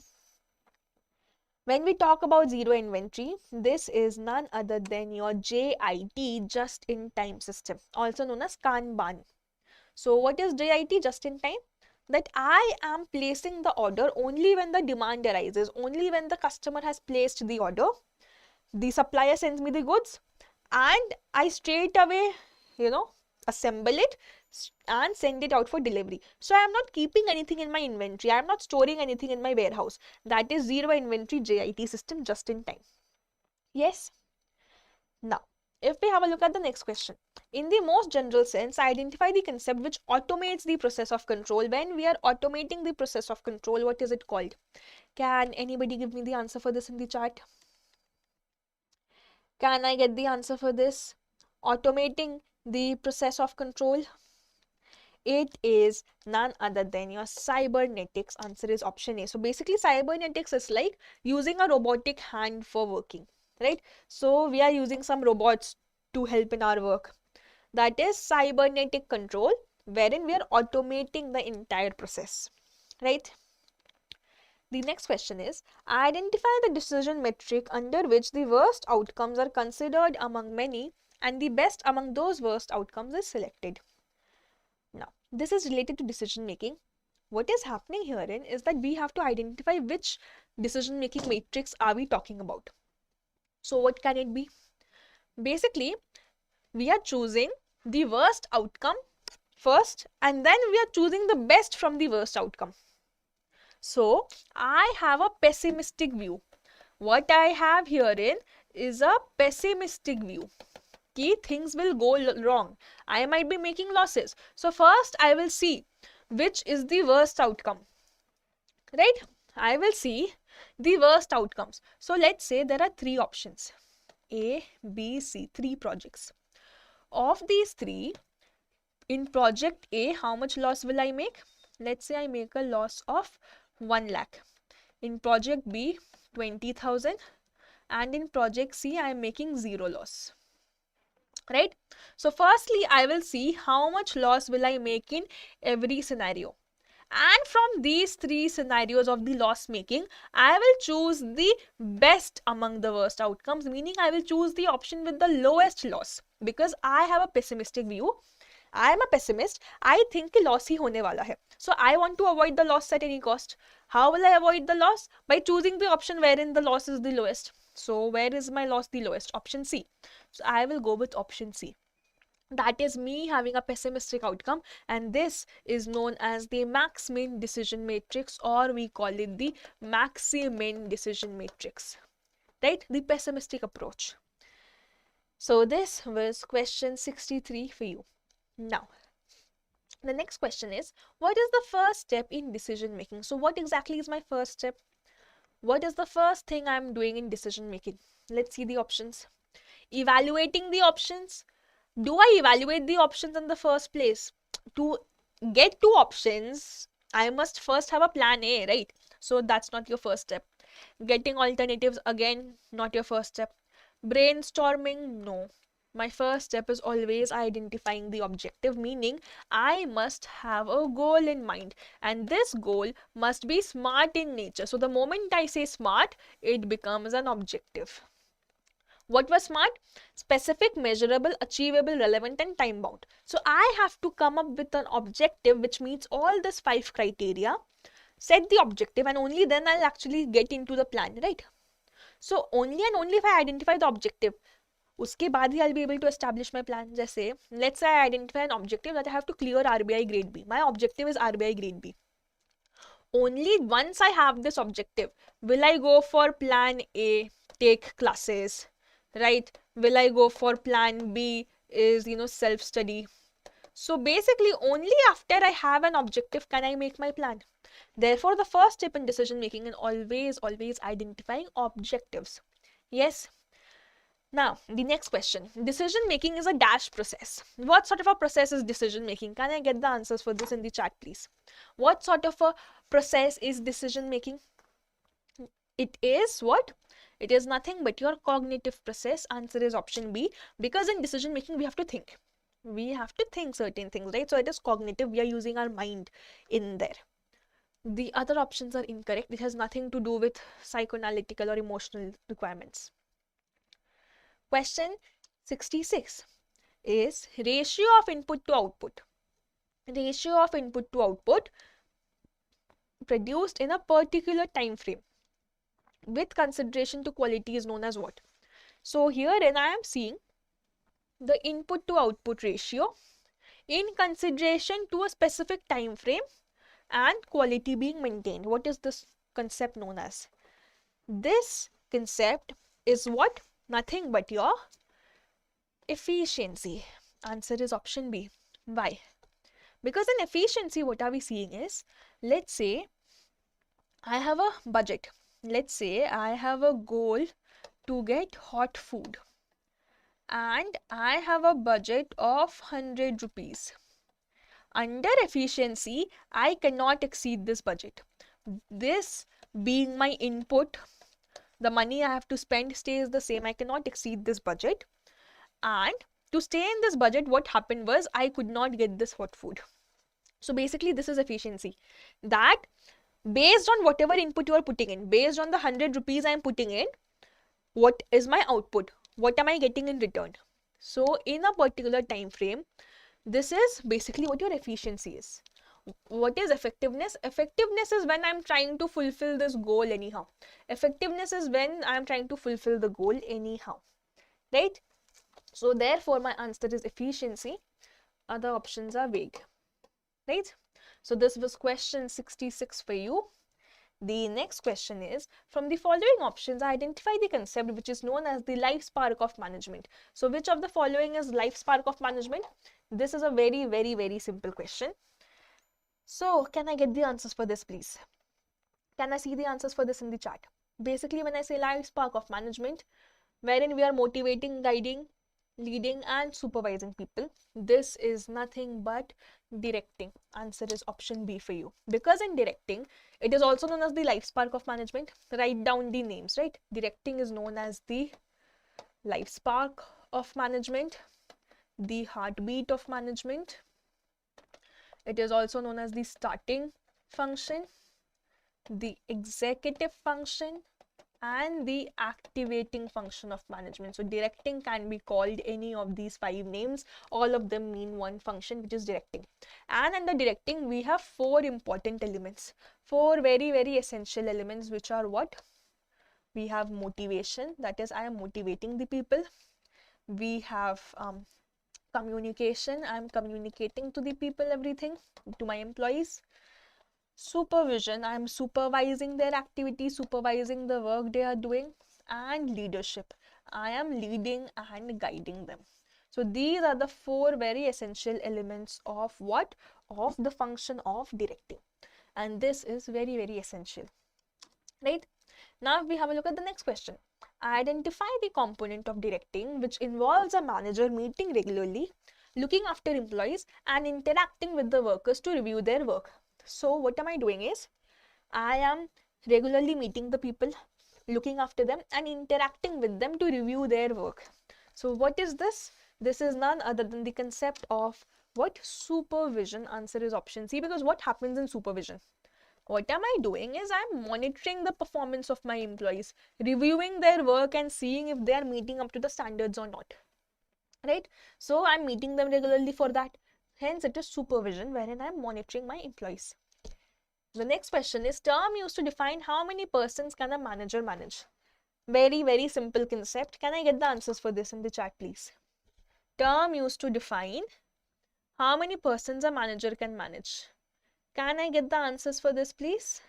When we talk about zero inventory, this is none other than your JIT, just in time system, also known as Kanban. So what is JIT, just in time? That I am placing the order only when the demand arises, only when the customer has placed the order, the supplier sends me the goods, and I straight away, assemble it and send it out for delivery. So I am not keeping anything in my inventory. I am not storing anything in my warehouse. That is zero inventory JIT system, just in time. Yes. Now, if we have a look at the next question, in the most general sense, identify the concept which automates the process of control. When we are automating the process of control, what is it called? Can anybody give me the answer for this in the chat? Can I get the answer for this? Automating the process of control? It is none other than your cybernetics. Answer is option A. So basically cybernetics is like using a robotic hand for working, right? So we are using some robots to help in our work. That is cybernetic control, wherein we are automating the entire process, right? The next question is, identify the decision metric under which the worst outcomes are considered among many and the best among those worst outcomes is selected. Now, this is related to decision making. What is happening herein is that we have to identify which decision making matrix are we talking about. So what can it be? Basically, we are choosing the worst outcome first, and then we are choosing the best from the worst outcome. So I have a pessimistic view. What I have herein is a pessimistic view. Key things will go wrong. I might be making losses. So first I will see which is the worst outcome. Right? I will see the worst outcomes. So let's say there are three options. A, B, C, three projects. Of these three, in project A, how much loss will I make? Let's say I make a loss of 1 lakh. In project B, 20,000. And in project C, I am making zero loss. Right? So firstly, I will see how much loss will I make in every scenario. And from these three scenarios of the loss making, I will choose the best among the worst outcomes, meaning I will choose the option with the lowest loss, because I have a pessimistic view. I am a pessimist. I think कि loss ही होने वाला है. So I want to avoid the loss at any cost. How will I avoid the loss? By choosing the option wherein the loss is the lowest. So where is my loss the lowest? Option C. So I will go with option C. That is me having a pessimistic outcome, and this is known as the max-min decision matrix, or we call it the maxi-min decision matrix, right? The pessimistic approach. So this was question 63 for you. Now, the next question is, what is the first step in decision making? So what exactly is my first step? What is the first thing I'm doing in decision making? Let's see the options. Evaluating the options. Do I evaluate the options in the first place? To get two options, I must first have a plan A, right? So that's not your first step. Getting alternatives, again, not your first step. Brainstorming, no. My first step is always identifying the objective, meaning I must have a goal in mind, and this goal must be smart in nature. So the moment I say smart, it becomes an objective. What was smart? Specific, measurable, achievable, relevant, and time bound. So I have to come up with an objective which meets all these 5 criteria, set the objective, and only then I'll actually get into the plan, right? So only and only if I identify the objective, उसके बाद ही I'll be able to establish my plan. जैसे let's say I identify an objective that I have to clear RBI Grade B. My objective is RBI Grade B. Only once I have this objective, will I go for plan A, take classes, right? Will I go for plan B, is self-study? So basically only after I have an objective can I make my plan. Therefore the first step in decision making is always identifying objectives. Yes. Now the next question, decision making is a dash process. What sort of a process is decision making? Can I get the answers for this in the chat, please? What sort of a process is decision making? It is what? It is nothing but your cognitive process. Answer is option B, because in decision making we have to think. We have to think certain things, right? So it is cognitive. We are using our mind in there. The other options are incorrect. It has nothing to do with psychoanalytical or emotional requirements. Question 66 is ratio of input to output. Ratio of input to output produced in a particular time frame with consideration to quality is known as what? So herein I am seeing the input to output ratio in consideration to a specific time frame and quality being maintained. What is this concept known as? This concept is what? Nothing but your efficiency. Answer is option B. Why? Because in efficiency, what are we seeing is, let's say I have a budget. Let's say I have a goal to get hot food and I have a budget of 100 rupees. Under efficiency, I cannot exceed this budget. This being my input, the money I have to spend stays the same. I cannot exceed this budget. And to stay in this budget, what happened was I could not get this hot food. So basically, this is efficiency. That based on whatever input you are putting in, based on the 100 rupees I am putting in, what is my output? What am I getting in return? So in a particular time frame, this is basically what your efficiency is. What is effectiveness? Effectiveness is when I'm trying to fulfill this goal anyhow. Effectiveness is when I'm trying to fulfill the goal anyhow. Right? So therefore, my answer is efficiency. Other options are vague. Right? So this was question 66 for you. The next question is, from the following options, identify the concept which is known as the life spark of management. So which of the following is life spark of management? This is a very, very, very simple question. So can I get the answers for this, please? Can I see the answers for this in the chat? Basically, when I say life spark of management, wherein we are motivating, guiding, leading and supervising people, this is nothing but directing. Answer is option B for you. Because in directing, it is also known as the life spark of management. Write down the names, right? Directing is known as the life spark of management, the heartbeat of management. It is also known as the starting function, the executive function, and the activating function of management. So directing can be called any of these 5 names. All of them mean one function, which is directing. And under directing, we have 4 important elements, 4 very, very essential elements, which are what? We have motivation, that is I am motivating the people. We have communication, I am communicating to the people everything, to my employees. Supervision, I am supervising their activity, supervising the work they are doing. And leadership, I am leading and guiding them. So these are the 4 very essential elements of what? Of the function of directing. And this is very, very essential. Right? Now we have a look at the next question. Identify the component of directing which involves a manager meeting regularly, looking after employees and interacting with the workers to review their work. So what am I doing is, I am regularly meeting the people, looking after them and interacting with them to review their work. So what is this? This is none other than the concept of what? Supervision. Answer is option C, because what happens in supervision? What am I doing is I'm monitoring the performance of my employees, reviewing their work and seeing if they are meeting up to the standards or not. Right? So I'm meeting them regularly for that. Hence, it is supervision wherein I'm monitoring my employees. The next question is term used to define how many persons can a manager manage. Very, very simple concept. Can I get the answers for this in the chat, please? Term used to define how many persons a manager can manage. Can I get the answers for this, please?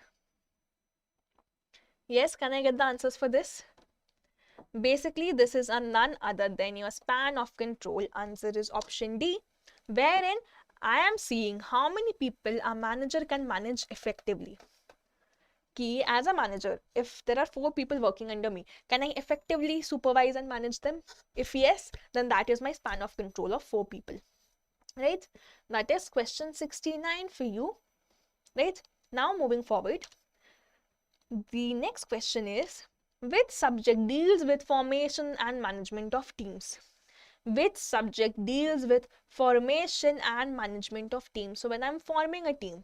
Yes, can I get the answers for this? Basically, this is a none other than your span of control. Answer is option D, wherein I am seeing how many people a manager can manage effectively. Key, as a manager, if there are 4 people working under me, can I effectively supervise and manage them? If yes, then that is my span of control of 4 people. Right? That is question 69 for you. Right? Now moving forward, the next question is, which subject deals with formation and management of teams? Which subject deals with formation and management of teams? So when I'm forming a team,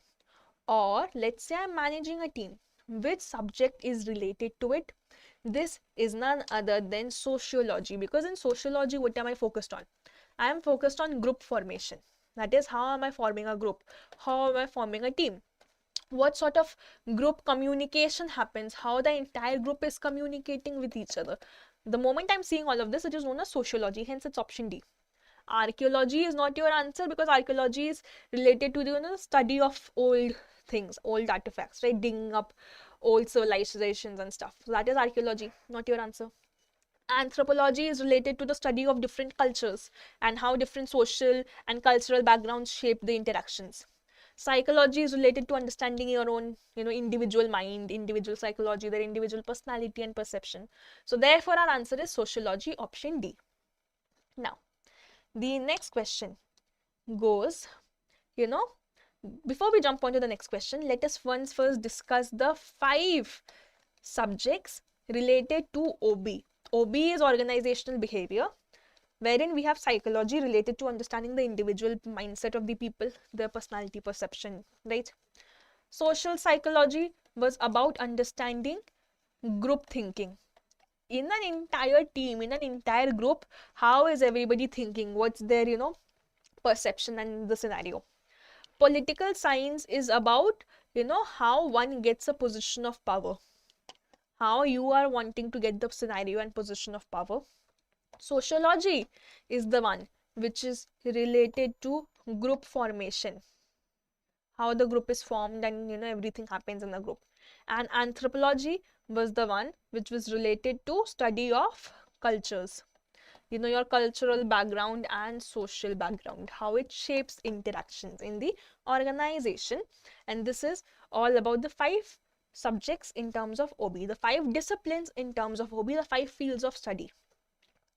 Or let's say I'm managing a team. Which subject is related to it? This is none other than sociology, because in sociology, what am I focused on? I am focused on group formation. That is, how am I forming a group? How am I forming a team? What sort of group communication happens? How the entire group is communicating with each other? The moment I'm seeing all of this, it is known as sociology, hence it's option D. Archaeology is not your answer, because archaeology is related to the study of old things, old artifacts, right? Digging up old civilizations and stuff. So that is archaeology, not your answer. Anthropology is related to the study of different cultures and how different social and cultural backgrounds shape the interactions. Psychology is related to understanding your own, individual mind, individual psychology, their individual personality and perception. So therefore, our answer is sociology, option D. Now, the next question goes, before we jump on to the next question, let us first discuss the 5 subjects related to OB. OB is organizational behavior, wherein we have psychology related to understanding the individual mindset of the people, their personality, perception, right? Social psychology was about understanding group thinking. In an entire team, in an entire group, how is everybody thinking? What's their, perception and the scenario? Political science is about, how one gets a position of power. How you are wanting to get the scenario and position of power. Sociology is the one which is related to group formation, how the group is formed and everything happens in the group. And anthropology was the one which was related to study of cultures, your cultural background and social background, how it shapes interactions in the organization. And this is all about the 5 subjects in terms of OB, the 5 disciplines in terms of OB, the 5 fields of study,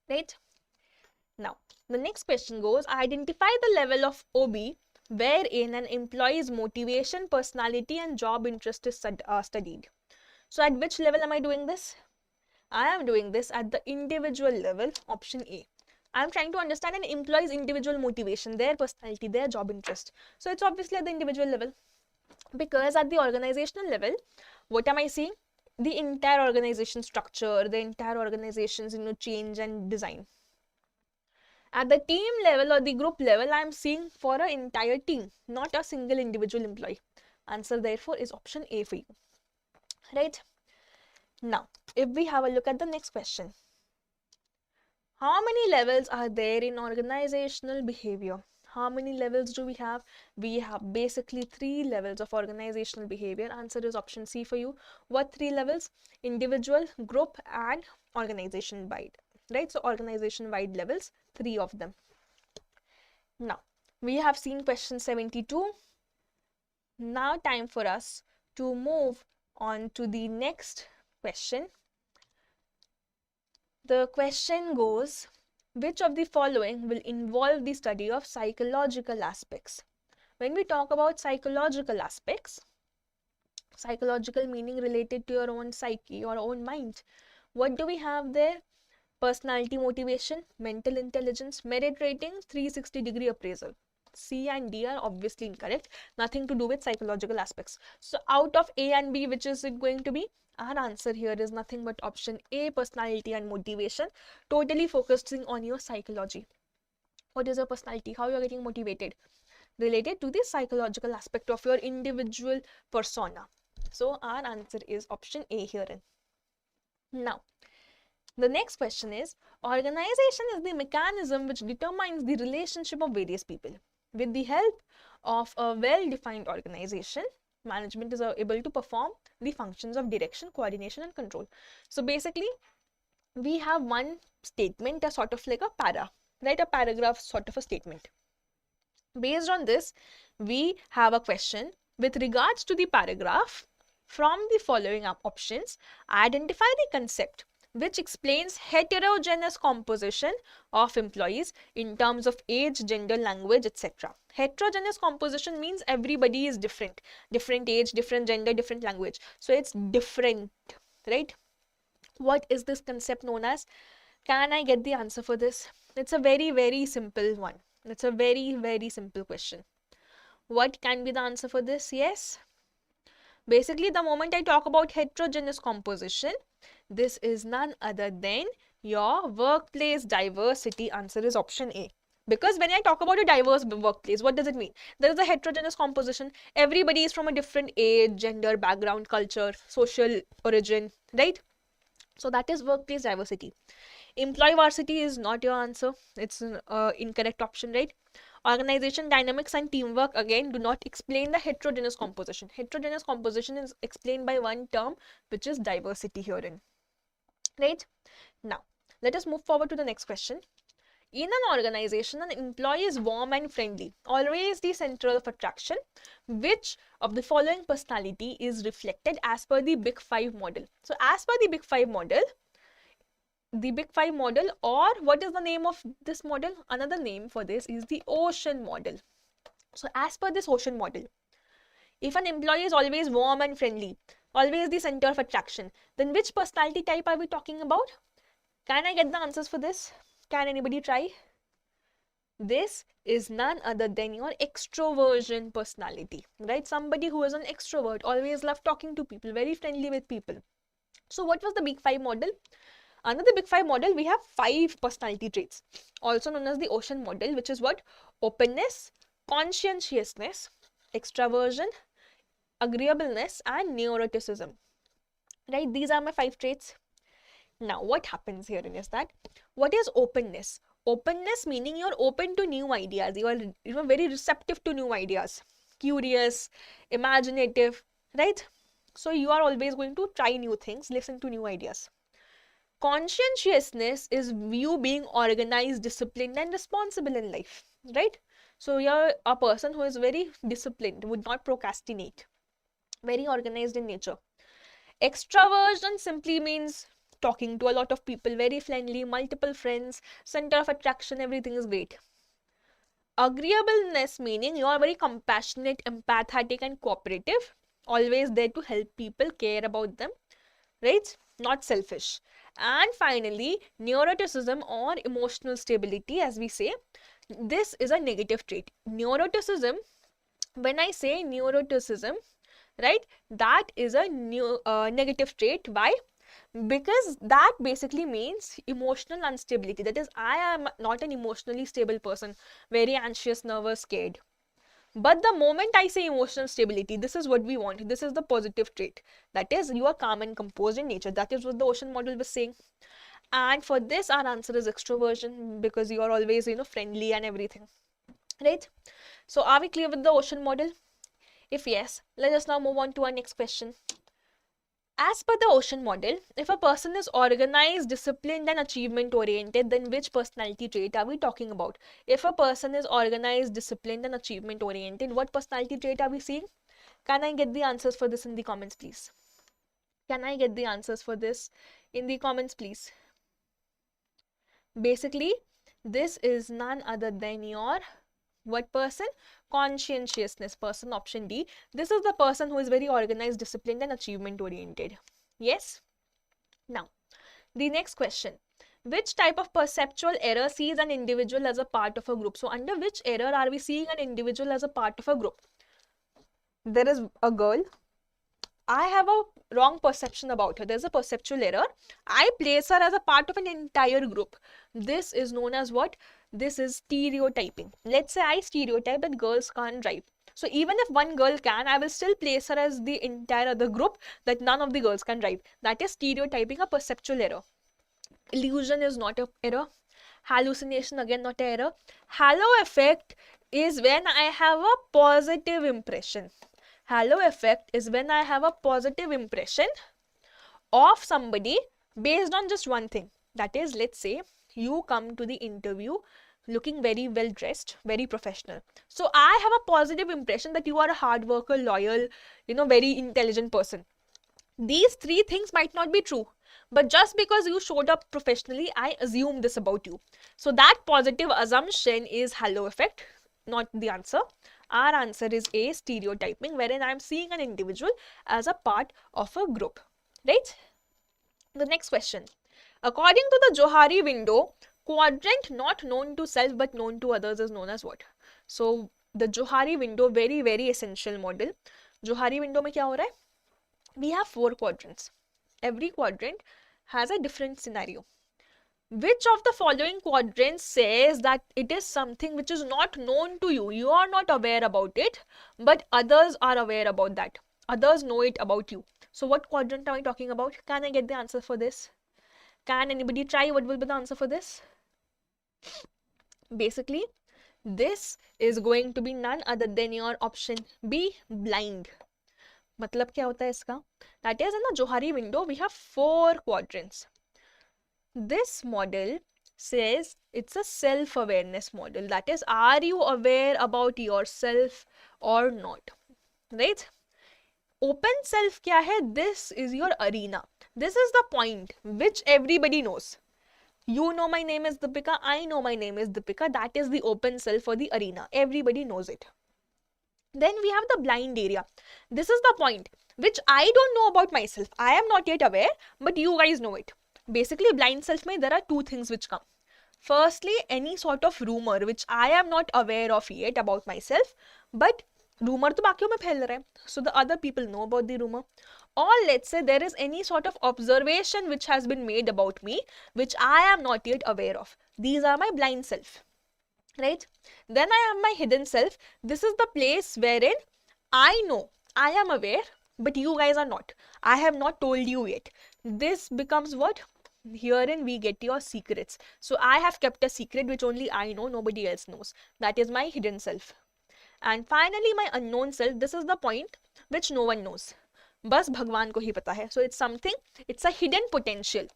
right? Now, the next question goes, identify the level of OB wherein an employee's motivation, personality and job interest is studied. So at which level am I doing this? I am doing this at the individual level, option A. I am trying to understand an employee's individual motivation, their personality, their job interest. So it's obviously at the individual level, because at the organizational level, what am I seeing? The entire organization structure, the entire organization's change and design. At the team level or the group level, I am seeing for an entire team, not a single individual employee. Answer therefore is option A for you, right? Now, if we have a look at the next question, how many levels are there in organizational behavior? How many levels do we have? We have basically 3 levels of organizational behavior. Answer is option C for you. What 3 levels? Individual, group and organization wide, right? So organization wide levels, 3 of them. Now, we have seen question 72. Now time for us to move on to the next question. The question goes, which of the following will involve the study of psychological aspects? When we talk about psychological aspects, psychological meaning related to your own psyche, your own mind, what do we have there? Personality, motivation, mental intelligence, merit rating, 360-degree appraisal. C and D are obviously incorrect. Nothing to do with psychological aspects. So out of A and B, which is it going to be? Our answer here is nothing but option A, personality and motivation, totally focusing on your psychology. What is your personality? How you are getting motivated? Related to the psychological aspect of your individual persona. So our answer is option A herein. Now, the next question is, organization is the mechanism which determines the relationship of various people. With the help of a well-defined organization, management is able to perform the functions of direction, coordination and control. So basically, we have one statement, a sort of like a para, right? A paragraph sort of a statement. Based on this, we have a question with regards to the paragraph. From the following options, identify the concept which explains heterogeneous composition of employees in terms of age, gender, language, etc. Heterogeneous composition means everybody is different. Different age, different gender, different language. So it's different, right? What is this concept known as? Can I get the answer for this? It's a very, very simple one. It's a very, very simple question. What can be the answer for this? Yes, Basically, the moment I talk about heterogeneous composition, this is none other than your workplace diversity. Answer is option A. Because when I talk about a diverse workplace, what does it mean? There is a heterogeneous composition. Everybody is from a different age, gender, background, culture, social origin, right? So that is workplace diversity. Employee varsity is not your answer. It's an incorrect option, right? Organization dynamics and teamwork again do not explain the heterogeneous composition. Heterogeneous composition is explained by one term, which is diversity herein. Right? Now, let us move forward to the next question. In an organization, an employee is warm and friendly, always the center of attraction. Which of the following personality is reflected as per the Big Five model? So, as per the Big Five model, or what is the name of this model? Another name for this is the ocean model. So, as per this ocean model, if an employee is always warm and friendly, always the center of attraction, then which personality type are we talking about? Can I get the answers for this? Can anybody try? This is none other than your extroversion personality, right? Somebody who is an extrovert, always love talking to people, very friendly with people. So what was the Big Five model? Under the Big Five model, we have 5 personality traits, also known as the ocean model, which is what? Openness, conscientiousness, extraversion, agreeableness, and neuroticism. Right? These are my 5 traits. Now, what happens here is that, what is openness? Openness meaning you're open to new ideas. You are very receptive to new ideas, curious, imaginative, right? So you are always going to try new things, listen to new ideas. Conscientiousness is you being organized, disciplined, and responsible in life, right? So you're a person who is very disciplined, would not procrastinate, very organized in nature. Extraversion simply means talking to a lot of people, very friendly, multiple friends, center of attraction, everything is great. Agreeableness meaning you are very compassionate, empathetic, and cooperative, always there to help people, care about them, right? Not selfish. And finally, neuroticism or emotional stability, as we say, this is a negative trait. Neuroticism, when I say neuroticism, right, that is a negative trait. Why? Because that basically means emotional instability. That is, I am not an emotionally stable person, very anxious, nervous, scared. But the moment I say emotional stability, this is what we want. This is the positive trait. That is, you are calm and composed in nature. That is what the ocean model was saying. And for this, our answer is extroversion, because you are always, friendly and everything. Right? So, are we clear with the ocean model? If yes, let us now move on to our next question. As per the ocean model, if a person is organized, disciplined, and achievement oriented, then which personality trait are we talking about? If a person is organized, disciplined, and achievement oriented, what personality trait are we seeing? Can I get the answers for this in the comments, please? Can I get the answers for this in the comments, please? Basically, this is none other than your what person? Conscientiousness person, option D. This is the person who is very organized, disciplined, and achievement oriented. Yes? Now, the next question. Which type of perceptual error sees an individual as a part of a group? So, under which error are we seeing an individual as a part of a group? There is a girl. I have a wrong perception about her. There's a perceptual error. I place her as a part of an entire group. This is known as what? This is stereotyping. Let's say I stereotype that girls can't drive. So even if one girl can, I will still place her as the entire other group that none of the girls can drive. That is stereotyping, a perceptual error. Illusion is not an error. Hallucination, again, not an error. Halo effect is when I have a positive impression. Halo effect is when I have a positive impression of somebody based on just one thing. That is, let's say you come to the interview looking very well dressed, very professional. So I have a positive impression that you are a hard worker, loyal, very intelligent person. These 3 things might not be true, but just because you showed up professionally, I assume this about you. So that positive assumption is halo effect, not the answer. Our answer is A, stereotyping, wherein I am seeing an individual as a part of a group, right? The next question. According to the Johari window, quadrant not known to self but known to others is known as what? So, the Johari window, very, very essential model. Johari window में क्या हो रहा है? We have 4 quadrants. Every quadrant has a different scenario. Which of the following quadrants says that it is something which is not known to you? You are not aware about it, but others are aware about that. Others know it about you. So what quadrant am I talking about? Can I get the answer for this? Can anybody try what will be the answer for this? Basically, this is going to be none other than your option B, blind. मतलब क्या होता है इसका? That is, in the Johari window, we have 4 quadrants. This model says it's a self-awareness model. That is, are you aware about yourself or not? Right? Open self kya hai? This is your arena. This is the point which everybody knows. You know my name is Deepika, I know my name is Deepika. That is the open self for the arena. Everybody knows it. Then we have the blind area. This is the point which I don't know about myself. I am not yet aware, but you guys know it. Basically, blind self mein there are 2 things which come. Firstly, any sort of rumor which I am not aware of yet about myself, but rumor to bakiyon mein phail raha hai, so the other people know about the rumor. Or let's say there is any sort of observation which has been made about me which I am not yet aware of. These are my blind self, right? Then I have my hidden self. This is the place wherein I know, I am aware, but you guys are not. I have not told you yet. This becomes what? Herein we get your secrets. So I have kept a secret which only I know, nobody else knows. That is my hidden self. And finally, my unknown self. This is the point which no one knows. बस भगवान को ही पता है. So it's something, it's a hidden potential.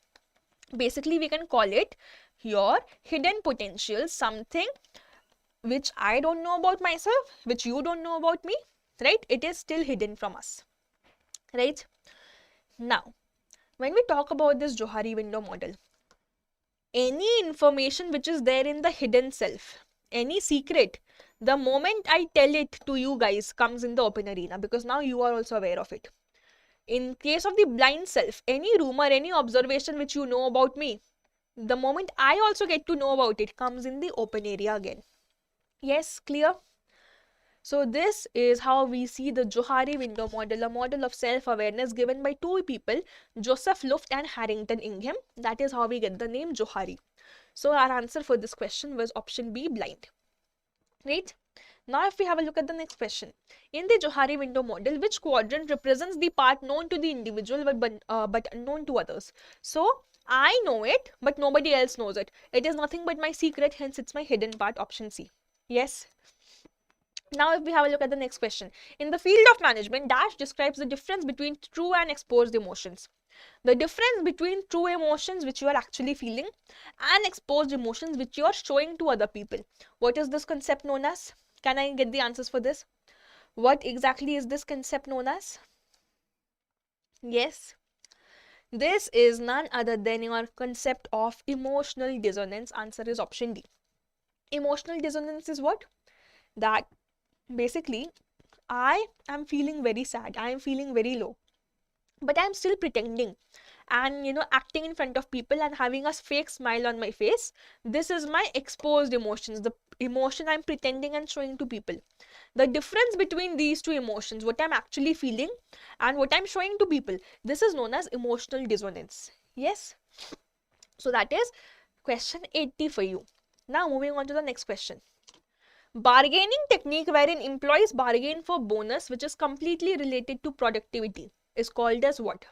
Basically, we can call it your hidden potential, something which I don't know about myself, which you don't know about me, right? It is still hidden from us, right? Now, when we talk about this Johari window model, any information which is there in the hidden self, any secret, the moment I tell it to you guys comes in the open arena, because now you are also aware of it. In case of the blind self, any rumor, any observation which you know about me, the moment I also get to know about it comes in the open area again. Yes, clear? So this is how we see the Johari window model, a model of self-awareness given by 2 people, Joseph Luft and Harrington Ingham. That is how we get the name Johari. So our answer for this question was option B, blind. Right? Now if we have a look at the next question. In the Johari window model, which quadrant represents the part known to the individual but unknown to others? So I know it, but nobody else knows it. It is nothing but my secret, hence it's my hidden part, option C. Yes? Now if we have a look at the next question. In the field of management, Dash describes the difference between true and exposed emotions. The difference between true emotions which you are actually feeling and exposed emotions which you are showing to other people. What is this concept known as? Can I get the answers for this? What exactly is this concept known as? Yes. This is none other than your concept of emotional dissonance. Answer is option D. Emotional dissonance is what? That basically I am feeling very sad, I am feeling very low, but I am still pretending and acting in front of people and having a fake smile on my face. This is my exposed emotions, the emotion I'm pretending and showing to people. The difference between these 2 emotions, what I'm actually feeling and what I'm showing to people, this is known as emotional dissonance. Yes? So that is question 80 for you. Now moving on to the next question. Bargaining technique wherein employees bargain for bonus which is completely related to productivity is called as what?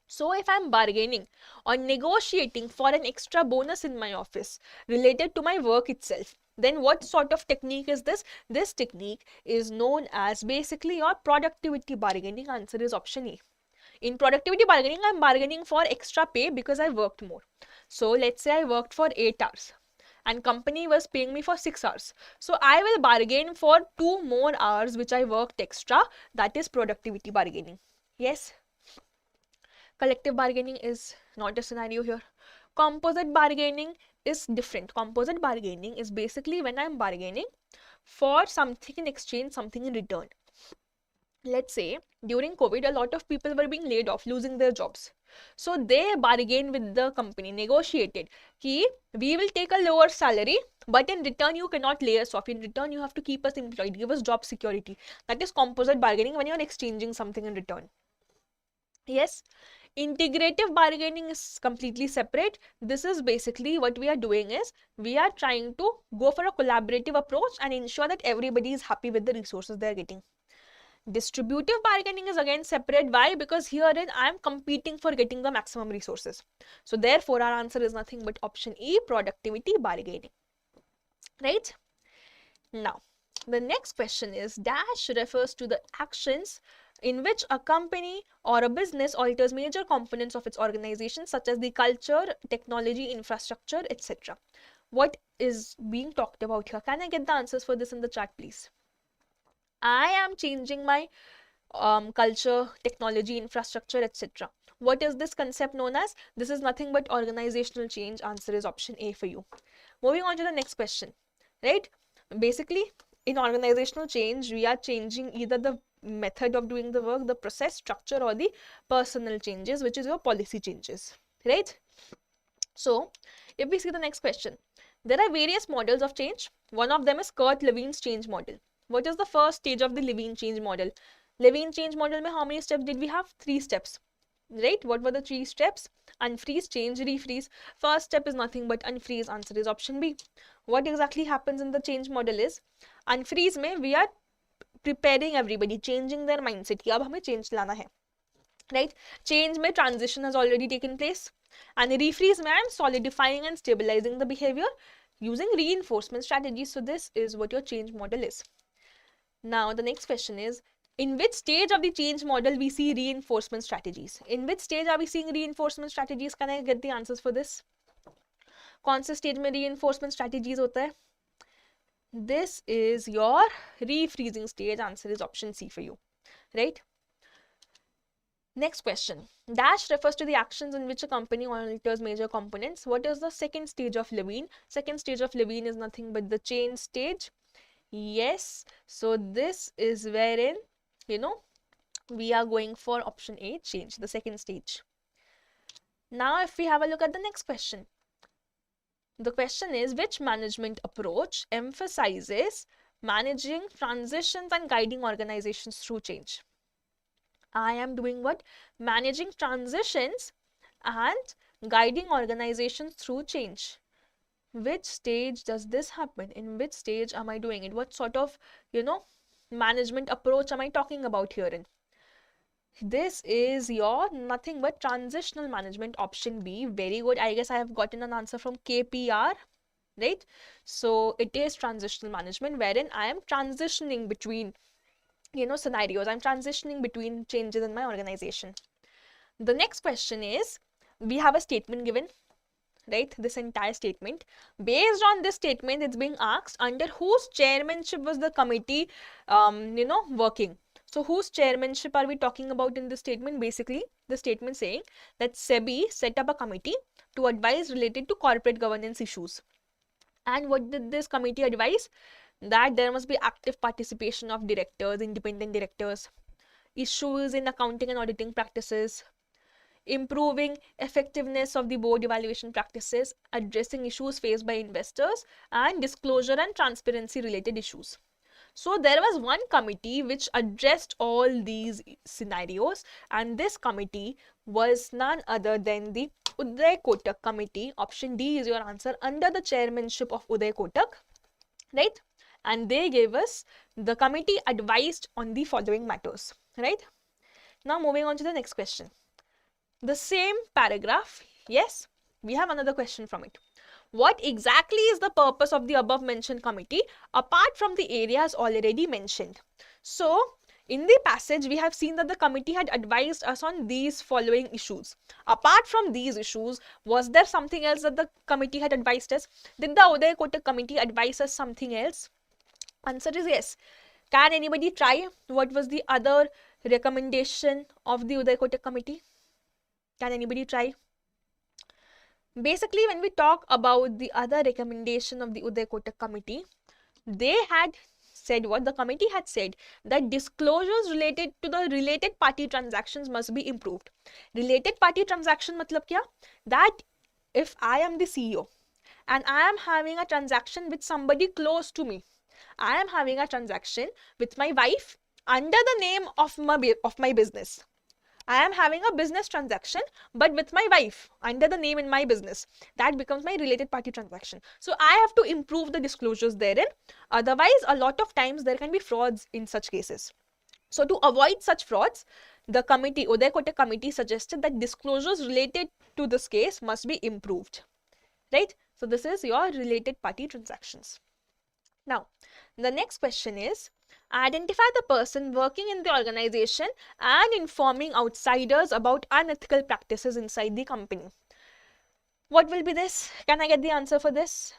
So if I'm bargaining or negotiating for an extra bonus in my office related to my work itself, then what sort of technique is this? This technique is known as basically your productivity bargaining. Answer is option E. In productivity bargaining, I'm bargaining for extra pay because I worked more. So let's say I worked for 8 hours. And company was paying me for 6 hours. So I will bargain for 2 more hours which I worked extra. That is productivity bargaining. Yes? Collective bargaining is not a scenario here. Composite bargaining is different. Composite bargaining is basically when I am bargaining for something in exchange, something in return. Let's say during COVID, a lot of people were being laid off, losing their jobs. So they bargained with the company, negotiated कि we will take a lower salary, but in return you cannot lay us off. In return you have to keep us employed, give us job security. That is composite bargaining when you are exchanging something in return. Yes. Integrative bargaining is completely separate. This is basically what we are doing is we are trying to go for a collaborative approach and ensure that everybody is happy with the resources they are getting. Distributive bargaining is again separate. Why? Because herein I am competing for getting the maximum resources. So therefore our answer is nothing but option E, productivity bargaining. Right? Now, the next question is dash refers to the actions in which a company or a business alters major components of its organization such as the culture, technology, infrastructure, etc. What is being talked about here? Can I get the answers for this in the chat, please? I am changing my culture, technology, infrastructure, etc. What is this concept known as? This is nothing but organizational change. Answer is option A for you. Moving on to the next question, right? Basically, in organizational change, we are changing either the method of doing the work, the process, structure, or the personal changes, which is your policy changes, right? So, if we see the next question, there are various models of change. One of them is Kurt Levine's change model. What is the first stage of the Levine change model? Levine change model mein how many steps did we have? 3 steps, right? What were the 3 steps? Unfreeze, change, refreeze. First step is nothing but unfreeze. Answer is option B. What exactly happens in the change model is unfreeze mein we are preparing everybody, changing their mindset कि अब हमें change लाना है, right? Change mein transition has already taken place, and refreeze mein I am solidifying and stabilizing the behavior using reinforcement strategies. So this is what your change model is. Now the next question is, in which stage of the change model we see reinforcement strategies? In which stage are we seeing reinforcement strategies? Can I get the answers for this? कौन से stage में reinforcement strategies होता है? This is your refreezing stage. Answer is option C for you, right? Next question. Dash refers to the actions in which a company alters major components. What is the second stage of Levine? Second stage of Levine is nothing but the change stage. Yes. So this is wherein, we are going for option A, change, the second stage. Now, if we have a look at the next question. The question is, which management approach emphasizes managing transitions and guiding organizations through change? I am doing what? Managing transitions and guiding organizations through change. Which stage does this happen? In which stage am I doing it? What sort of, management approach am I talking about herein? This is your nothing but transitional management, option B. Very good. I guess I have gotten an answer from KPR, right? So it is transitional management wherein I am transitioning between, scenarios. I'm transitioning between changes in my organization. The next question is, we have a statement given, right? This entire statement. Based on this statement, it's being asked under whose chairmanship was the committee, working. So whose chairmanship are we talking about in this statement? Basically, the statement saying that SEBI set up a committee to advise related to corporate governance issues. And what did this committee advise? That there must be active participation of directors, independent directors, issues in accounting and auditing practices, improving effectiveness of the board evaluation practices, addressing issues faced by investors, and disclosure and transparency related issues. So there was one committee which addressed all these scenarios, and this committee was none other than the Uday Kotak committee. Option D is your answer, under the chairmanship of Uday Kotak, right? And they gave us, the committee advised on the following matters, right? Now moving on to the next question. The same paragraph, yes, we have another question from it. What exactly is the purpose of the above mentioned committee apart from the areas already mentioned? So, in the passage, we have seen that the committee had advised us on these following issues. Apart from these issues, was there something else that the committee had advised us? Did the Uday Kotak committee advise us something else? Answer is yes. Can anybody try? What was the other recommendation of the Uday Kotak committee? Can anybody try? Basically, when we talk about the other recommendation of the Uday Kotak committee, they had said what? The committee had said that disclosures related to the related party transactions must be improved. Related party transaction matlab kya? That if I am the CEO and I am having a transaction with somebody close to me, I am having a transaction with my wife under the name of my business. I am having a business transaction, but with my wife under the name in my business. That becomes my related party transaction. So I have to improve the disclosures therein. Otherwise, a lot of times there can be frauds in such cases. So to avoid such frauds, the committee, Uday Kotak committee suggested that disclosures related to this case must be improved. Right? So this is your related party transactions. Now, the next question is, identify the person working in the organization and informing outsiders about unethical practices inside the company. What will be this? Can I get the answer for this?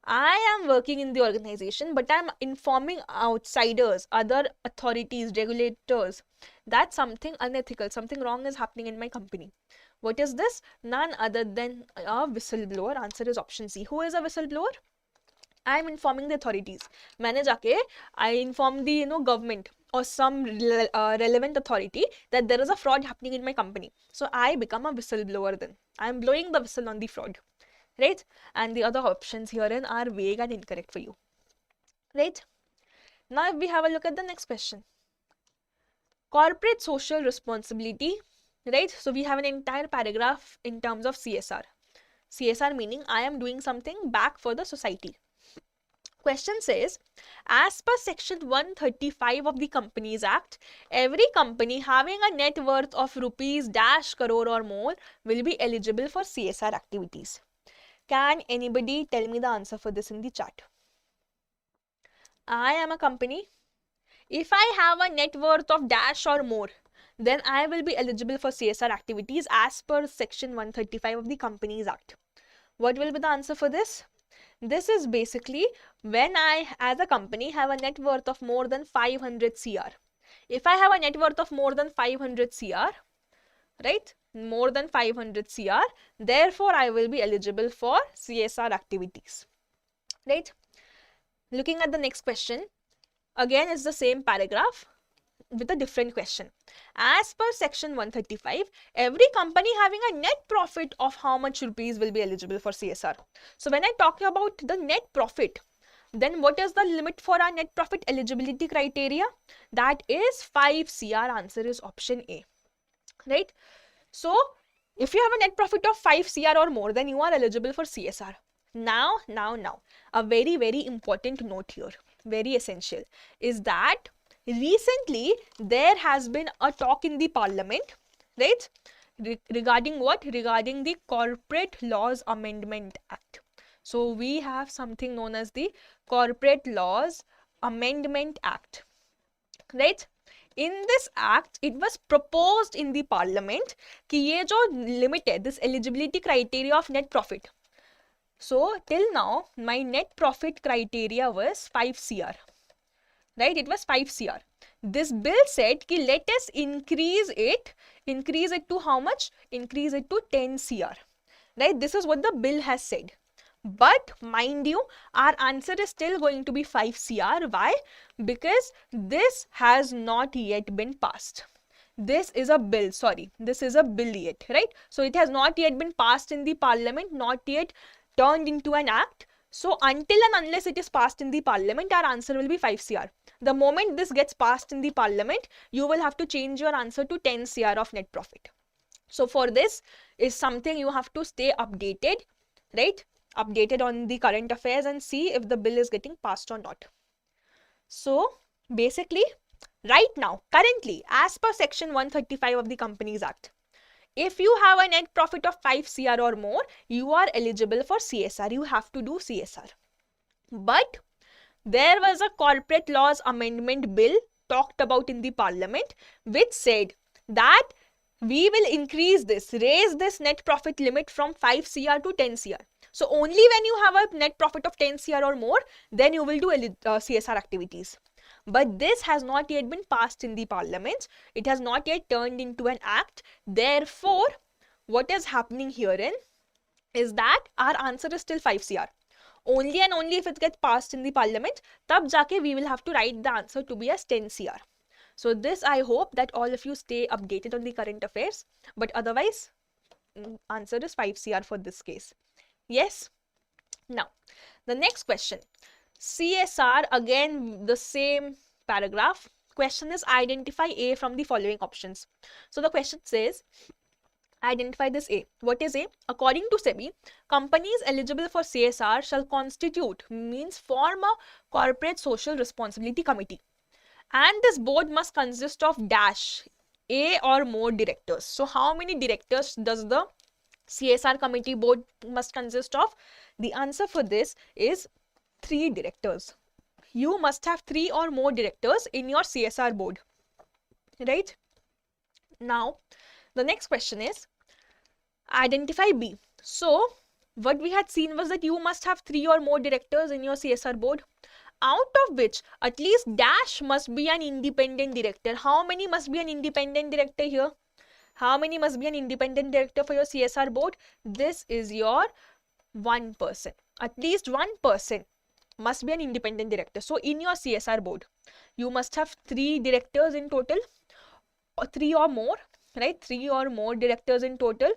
I am working in the organization, but I'm informing outsiders, other authorities, regulators, that something unethical, something wrong is happening in my company. What is this? None other than a whistleblower. Answer is option C. Who is a whistleblower? I am informing the authorities. मैंने जाके I inform the government or some relevant authority that there is a fraud happening in my company. So I become a whistleblower then. I am blowing the whistle on the fraud. Right? And the other options herein are vague and incorrect for you. Right? Now if we have a look at the next question. Corporate social responsibility. Right? So we have an entire paragraph in terms of CSR. CSR meaning I am doing something back for the society. Question says, as per section 135 of the Companies Act, every company having a net worth of rupees dash crore or more will be eligible for CSR activities. Can anybody tell me the answer for this in the chat? I am a company. If I have a net worth of dash or more, then I will be eligible for CSR activities as per section 135 of the Companies Act. What will be the answer for this? This is basically when I, as a company, have a net worth of more than 500 CR. If I have a net worth of more than 500 CR, right, more than 500 CR, therefore I will be eligible for CSR activities, right? Looking at the next question, again it's the same paragraph with a different question. As per section 135, every company having a net profit of how much rupees will be eligible for CSR. So when I talk about the net profit, then what is the limit for our net profit eligibility criteria? That is 5 CR. Answer is option A. Right? So if you have a net profit of 5 CR or more, then you are eligible for CSR. Now, a very, very important note here, very essential, is that recently there has been a talk in the parliament, right, regarding what? Regarding the Corporate Laws Amendment Act. So we have something known as the Corporate Laws Amendment Act, right? In this act, it was proposed in the parliament कि ये जो limit है, this eligibility criteria of net profit. So till now, my net profit criteria was 5 CR. Right? It was 5 CR. This bill said कि let us increase it to how much? Increase it to 10 CR. Right? This is what the bill has said. But mind you, our answer is still going to be 5 CR. Why? Because this has not yet been passed. This is a bill, this is a bill yet, right? So it has not yet been passed in the parliament, not yet turned into an act. So until and unless it is passed in the parliament, our answer will be 5 CR. The moment this gets passed in the parliament, you will have to change your answer to 10 CR of net profit. So for this is something you have to stay updated, right? Updated on the current affairs and see if the bill is getting passed or not. So basically, right now, currently, as per section 135 of the Companies Act, if you have a net profit of 5 CR or more, you are eligible for CSR. You have to do CSR. But there was a Corporate Laws Amendment Bill talked about in the parliament, which said that we will increase this, raise this net profit limit from 5 CR to 10 CR. So only when you have a net profit of 10 CR or more, then you will do CSR activities. But this has not yet been passed in the parliament. It has not yet turned into an act. Therefore, what is happening herein is that our answer is still 5 CR. Only and only if it gets passed in the parliament, tab jaake we will have to write the answer to be as 10 CR. So this, I hope that all of you stay updated on the current affairs. But otherwise, answer is 5 CR for this case. Yes? Now, the next question. CSR, again, the same paragraph. question is identify A from the following options. So the question says, identify this A. What is A? According to SEBI, companies eligible for CSR shall constitute, means form a corporate social responsibility committee. And this board must consist of dash A or more directors. So how many directors does the CSR committee board must consist of? The answer for this is 3 directors. You must have 3 or more directors in your CSR board, right? Now, the next question is identify B. So, what we had seen was that you must have 3 or more directors in your CSR board, out of which at least dash must be an independent director. How many must be an independent director here? How many must be an independent director for your CSR board? This is your 1 person. At least 1 person must be an independent director. So in your CSR board, you must have 3 directors in total, or 3 or more, right? 3 or more directors in total.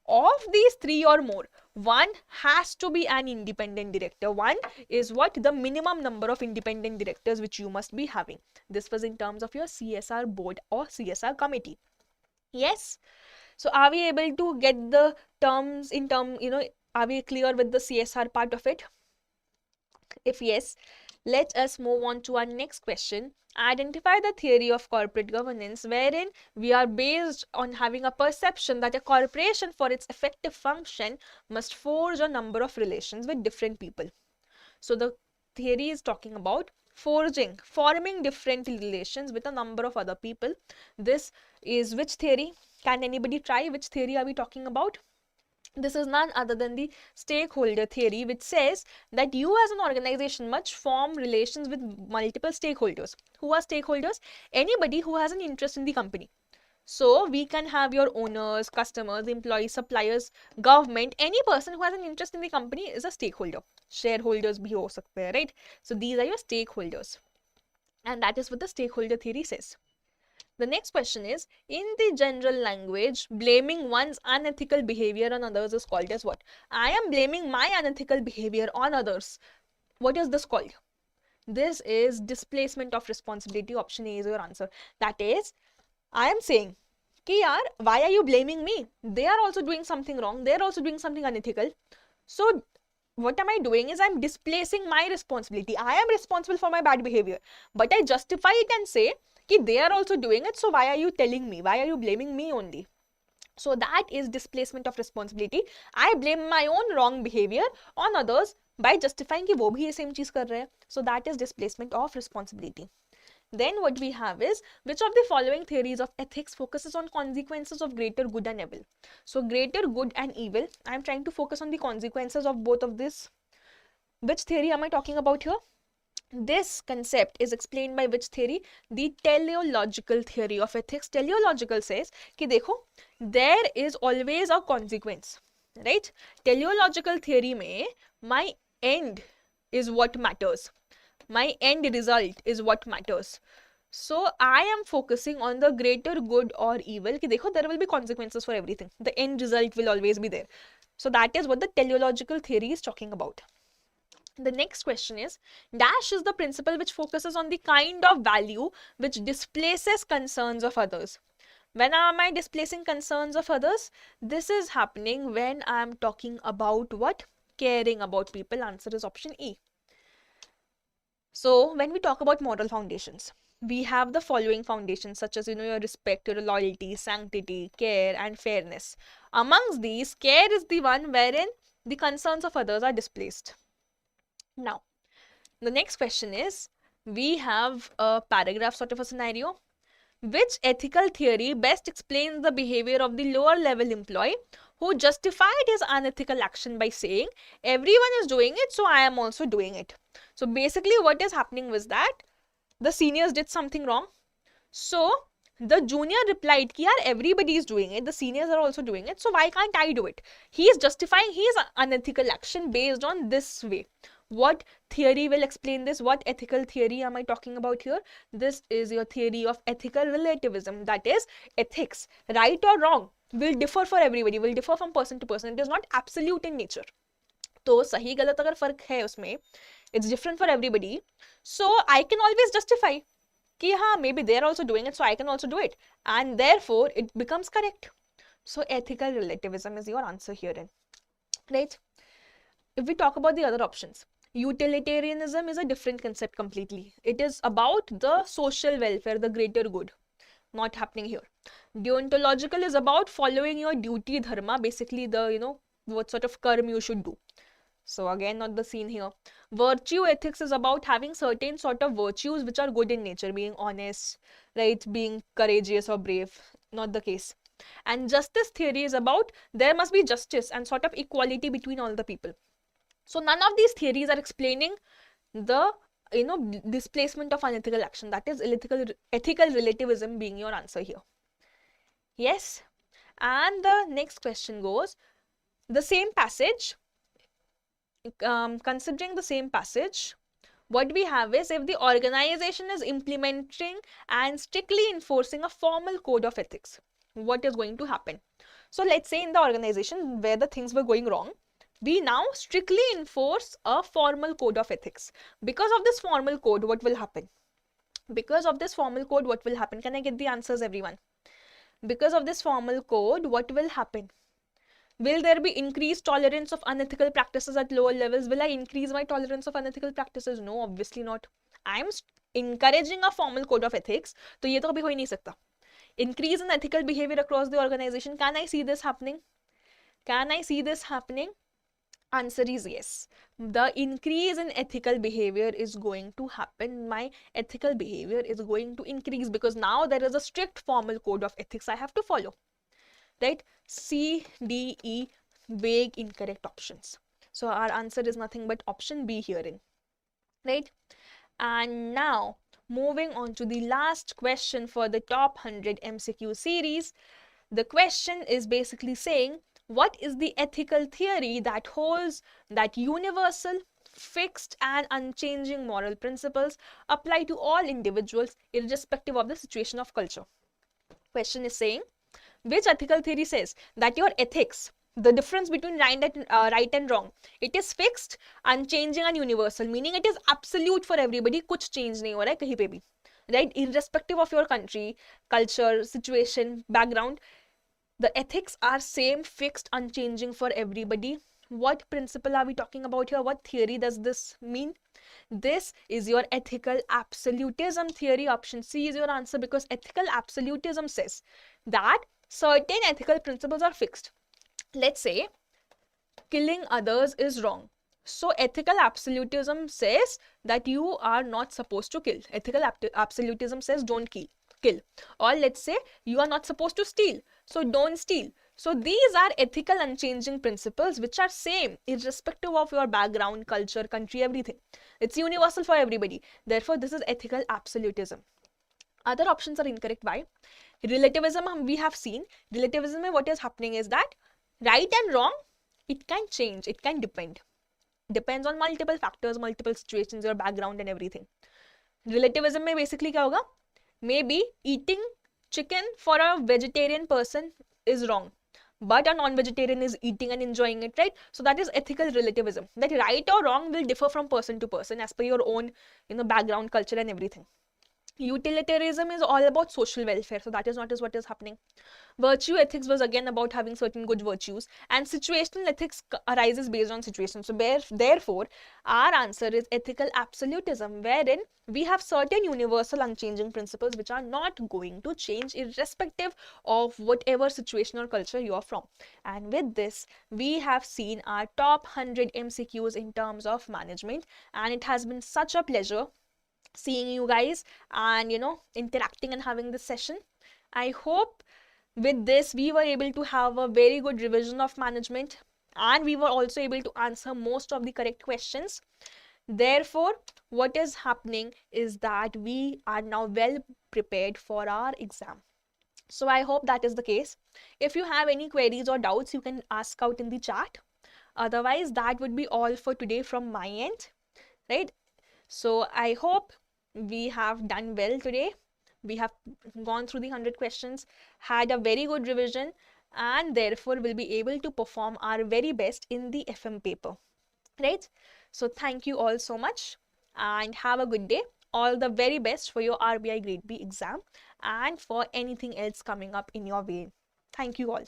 Of these 3 or more, 1 has to be an independent director. 1 is what? The minimum number of independent directors which you must be having. This was in terms of your CSR board or CSR committee. Yes. So are we able to get the terms in term, are we clear with the CSR part of it? If yes, let us move on to our next question. Identify the theory of corporate governance wherein we are based on having a perception that a corporation for its effective function must forge a number of relations with different people. So the theory is talking about forming different relations with a number of other people. This is which theory? Can anybody try? Which theory are we talking about? This is none other than the stakeholder theory, which says that you as an organization must form relations with multiple stakeholders. Who are stakeholders? Anybody who has an interest in the company. So we can have your owners, customers, employees, suppliers, government. Any person who has an interest in the company is a stakeholder. Shareholders bhi ho sakte hai, right? So these are your stakeholders. And that is what the stakeholder theory says. The next question is, in the general language, blaming one's unethical behavior on others is called as what? I am blaming my unethical behavior on others. What is this called? This is displacement of responsibility. Option A is your answer. That is, I am saying, ki yaar, why are you blaming me? They are also doing something wrong. They are also doing something unethical. So what am I doing is I'm displacing my responsibility. I am responsible for my bad behavior, but I justify it and say कि they are also doing it, so why are you telling me? Why are you blaming me only? So that is displacement of responsibility. I blame my own wrong behavior on others by justifying कि वो भी ये same चीज कर रहे हैं. So that is displacement of responsibility. Then what we have is, which of the following theories of ethics focuses on consequences of greater good and evil? So greater good and evil, I am trying to focus on the consequences of both of this. Which theory am I talking about here? This concept is explained by which theory? The teleological theory of ethics. Teleological says कि देखो, there is always a consequence, right? Teleological theory में my end is what matters. My end result is what matters. So I am focusing on the greater good or evil. कि देखो, there will be consequences for everything. The end result will always be there. So that is what the teleological theory is talking about. The next question is, dash is the principle which focuses on the kind of value which displaces concerns of others. When am I displacing concerns of others? This is happening when I am talking about what? Caring about people. Answer is option E. So when we talk about moral foundations, we have the following foundations such as, your respect, your loyalty, sanctity, care and fairness. Amongst these, care is the one wherein the concerns of others are displaced. Now, the next question is, we have a paragraph sort of a scenario. Which ethical theory best explains the behavior of the lower level employee who justified his unethical action by saying, everyone is doing it, so I am also doing it. So basically what is happening was that the seniors did something wrong. So the junior replied, yaar, everybody is doing it, the seniors are also doing it, so why can't I do it? He is justifying his unethical action based on this way. What theory will explain this? What ethical theory am I talking about here? This is your theory of ethical relativism. That is, ethics, right or wrong, will differ for everybody, will differ from person to person. It is not absolute in nature. तो सही गलत अगर फर्क है उसमें, it's different for everybody. So I can always justify. कि हाँ, maybe they are also doing it, so I can also do it, and therefore it becomes correct. So ethical relativism is your answer herein, right? If we talk about the other options, utilitarianism is a different concept completely. It is about the social welfare, the greater good. Not happening here. Deontological is about following your duty dharma, basically the, what sort of karma you should do. So again, not the scene here. Virtue ethics is about having certain sort of virtues which are good in nature, being honest, right, being courageous or brave. Not the case. And justice theory is about there must be justice and sort of equality between all the people. So none of these theories are explaining the displacement of unethical action. That is ethical relativism being your answer here. Yes. And the next question goes, the same passage, considering the same passage, what we have is, if the organization is implementing and strictly enforcing a formal code of ethics, what is going to happen? So let's say in the organization where the things were going wrong, we now strictly enforce a formal code of ethics. Because of this formal code, what will happen? Because of this formal code, what will happen? Can I get the answers, everyone? Because of this formal code, what will happen? Will there be increased tolerance of unethical practices at lower levels? Will I increase my tolerance of unethical practices? No, obviously not. I am encouraging a formal code of ethics. तो ये तो कभी हो ही नहीं सकता. Increase in ethical behavior across the organization. Can I see this happening? Can I see this happening? Answer is yes. The increase in ethical behavior is going to happen. My ethical behavior is going to increase because now there is a strict formal code of ethics I have to follow. Right? C, D, E, vague, incorrect options. So our answer is nothing but option B herein. Right? And now, moving on to the last question for the top 100 MCQ series. The question is basically saying, what is the ethical theory that holds that universal, fixed and unchanging moral principles apply to all individuals irrespective of the situation of culture? Question is saying, which ethical theory says that your ethics, the difference between right and wrong, it is fixed, unchanging and universal, meaning it is absolute for everybody, कुछ change नहीं हो रहा है कहीं पे भी, right? Irrespective of your country, culture, situation, background, the ethics are same, fixed, unchanging for everybody. What principle are we talking about here? What theory does this mean? This is your ethical absolutism theory. Option C is your answer, because ethical absolutism says that certain ethical principles are fixed. Let's say killing others is wrong. So ethical absolutism says that you are not supposed to kill. Ethical absolutism says don't kill. Or let's say you are not supposed to steal, so don't steal. So these are ethical unchanging principles which are same irrespective of your background, culture, country, everything. It's universal for everybody. Therefore, this is ethical absolutism. Other options are incorrect. Why? Relativism, we have seen. Relativism, what is happening is that right and wrong, it can change, it can depend. Depends on multiple factors, multiple situations, your background and everything. Relativism में basically क्या होगा? Maybe eating chicken for a vegetarian person is wrong, but a non-vegetarian is eating and enjoying it, right? So that is ethical relativism. That right or wrong will differ from person to person as per your own, background, culture and everything. Utilitarianism is all about social welfare, so that is not what is happening. Virtue ethics was again about having certain good virtues, and situational ethics arises based on situation. So therefore, our answer is ethical absolutism, wherein we have certain universal unchanging principles which are not going to change irrespective of whatever situation or culture you are from. And with this, we have seen our top 100 MCQs in terms of management, and it has been such a pleasure seeing you guys and interacting and having this session. I hope with this we were able to have a very good revision of management, and we were also able to answer most of the correct questions. Therefore, what is happening is that we are now well prepared for our exam. So I hope that is the case. If you have any queries or doubts, you can ask out in the chat. Otherwise, that would be all for today from my end, right? So I hope we have done well today. We have gone through the 100 questions, had a very good revision, and therefore will be able to perform our very best in the FM paper, right? So thank you all so much and have a good day. all the very best for your RBI Grade B exam and for anything else coming up in your way. Thank you all.